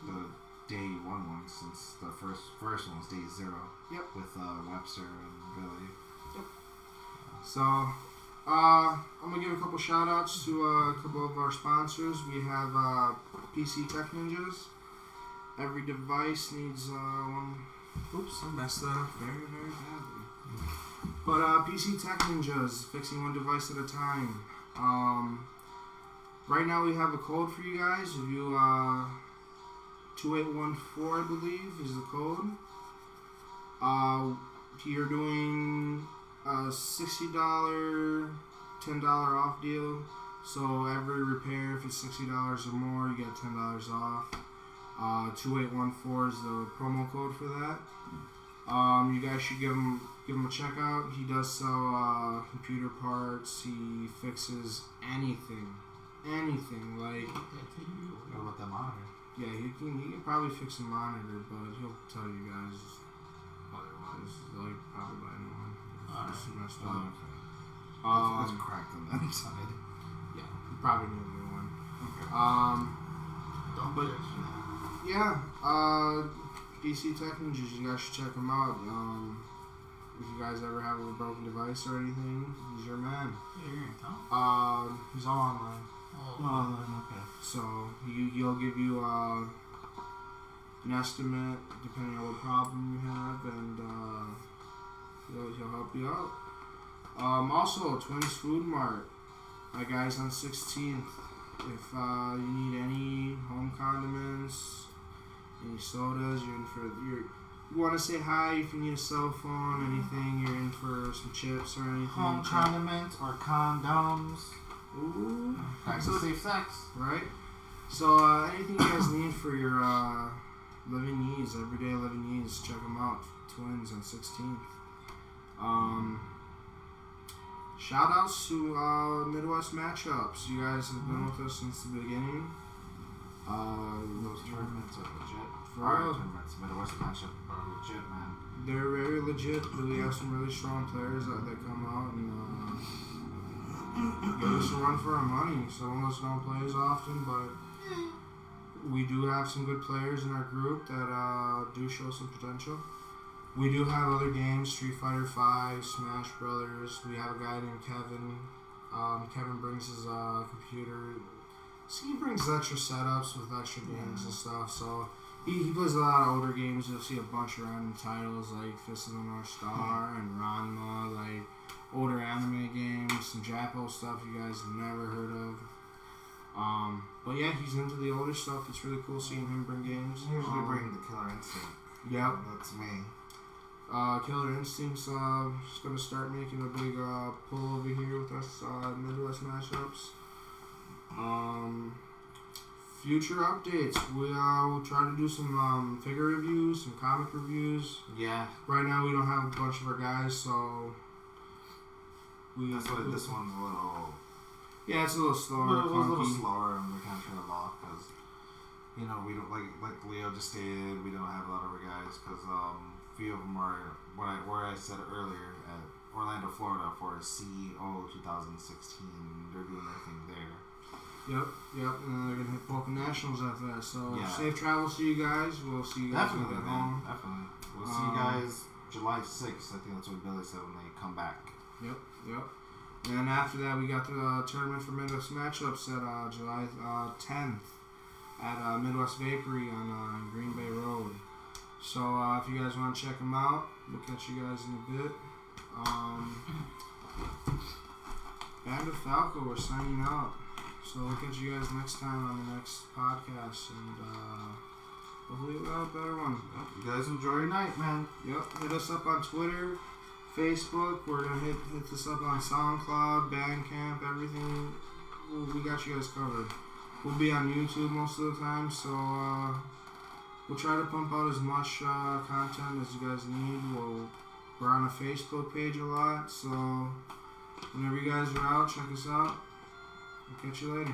the day one since the first one was day 0. Yep. With Webster and Billy. Yep. So, I'm gonna give a couple shout outs to a couple of our sponsors. We have PC Tech Ninjas. Every device needs one. Oops, I messed that up very, very badly. But PC Tech Ninjas, fixing one device at a time. Right now we have a code for you guys. If you 2814, I believe, is the code. You're doing a $60, $10 off deal. So every repair, if it's $60 or more, you get $10 off. 2814 is the promo code for that. You guys should give him a check out. He does sell computer parts. He fixes anything, like. What about the monitor? Yeah, he can probably fix a monitor, but he'll tell you guys otherwise. Like probably buy a new one. It's messed up. That's cracked on that side. Yeah, probably need a new one. Okay. But yeah, PC Tech Ninjas, you guys should check him out. If you guys ever have a broken device or anything, he's your man. Yeah, you're in town. He's all online. Okay. So he'll give you an estimate depending on what problem you have, and he'll help you out. Also, Twins Food Mart. My guy's on 16th. If you need any home condiments, any sodas, you want to say hi. If you need a cell phone, anything, you're in for some chips or anything. Home condiments or condoms. Ooh, Practice safe sex. right? So anything you guys need for your living needs, everyday living needs, check them out. Twins on 16th. Shout outs to Midwest Matchups. You guys have been with us since the beginning. Those tournaments are legit. For Our real. tournaments, Midwest matchup are legit, man. They're very legit. We have some really strong players that come out and give us a run for our money. Some of us don't play as often, but we do have some good players in our group that do show some potential. We do have other games, Street Fighter V, Smash Brothers. We have a guy named Kevin. Kevin brings his computer. So he brings extra setups with extra games and stuff. So he plays a lot of older games. You'll see a bunch of random titles like Fist of the North Star and Ranma, like older anime games, some Japo stuff you guys have never heard of. But yeah, he's into the older stuff. It's really cool seeing him bring games. I usually bring the Killer Instinct. Yep. That's me. Killer Instinct's just gonna start making a big pull over here with us Midwest Matchups. Future updates. We'll try to do some figure reviews, some comic reviews. Yeah. Right now we don't have a bunch of our guys, so That's why this one's a little. Yeah, it's a little slower. It was a little clunky. slower, and we're kind of trying to lock because, we don't like Leo just stated, we don't have a lot of our guys because few of them are where I said earlier at Orlando, Florida for CEO 2016. They're doing their thing there. Yep, and then they're gonna hit Polka Nationals after that. So Yeah. safe travels to you guys. We'll see you guys when we Definitely, get man. home. Definitely. We'll see you guys July 6th. I think that's what Billy said when they come back. Yep. And then after that, we got the tournament for Midwest Matchups at July 10th at Midwest Vapory on Green Bay Road. So if you guys want to check them out, we'll catch you guys in a bit. Band of Falco, we're signing out. So we'll catch you guys next time on the next podcast, and hopefully we'll have a better one. You guys enjoy your night, man. Yep, hit us up on Twitter, Facebook. We're gonna hit this up on SoundCloud, Bandcamp, everything. We got you guys covered. We'll be on YouTube most of the time, so we'll try to pump out as much content as you guys need. We're on a Facebook page a lot, so whenever you guys are out, check us out. We'll catch you later.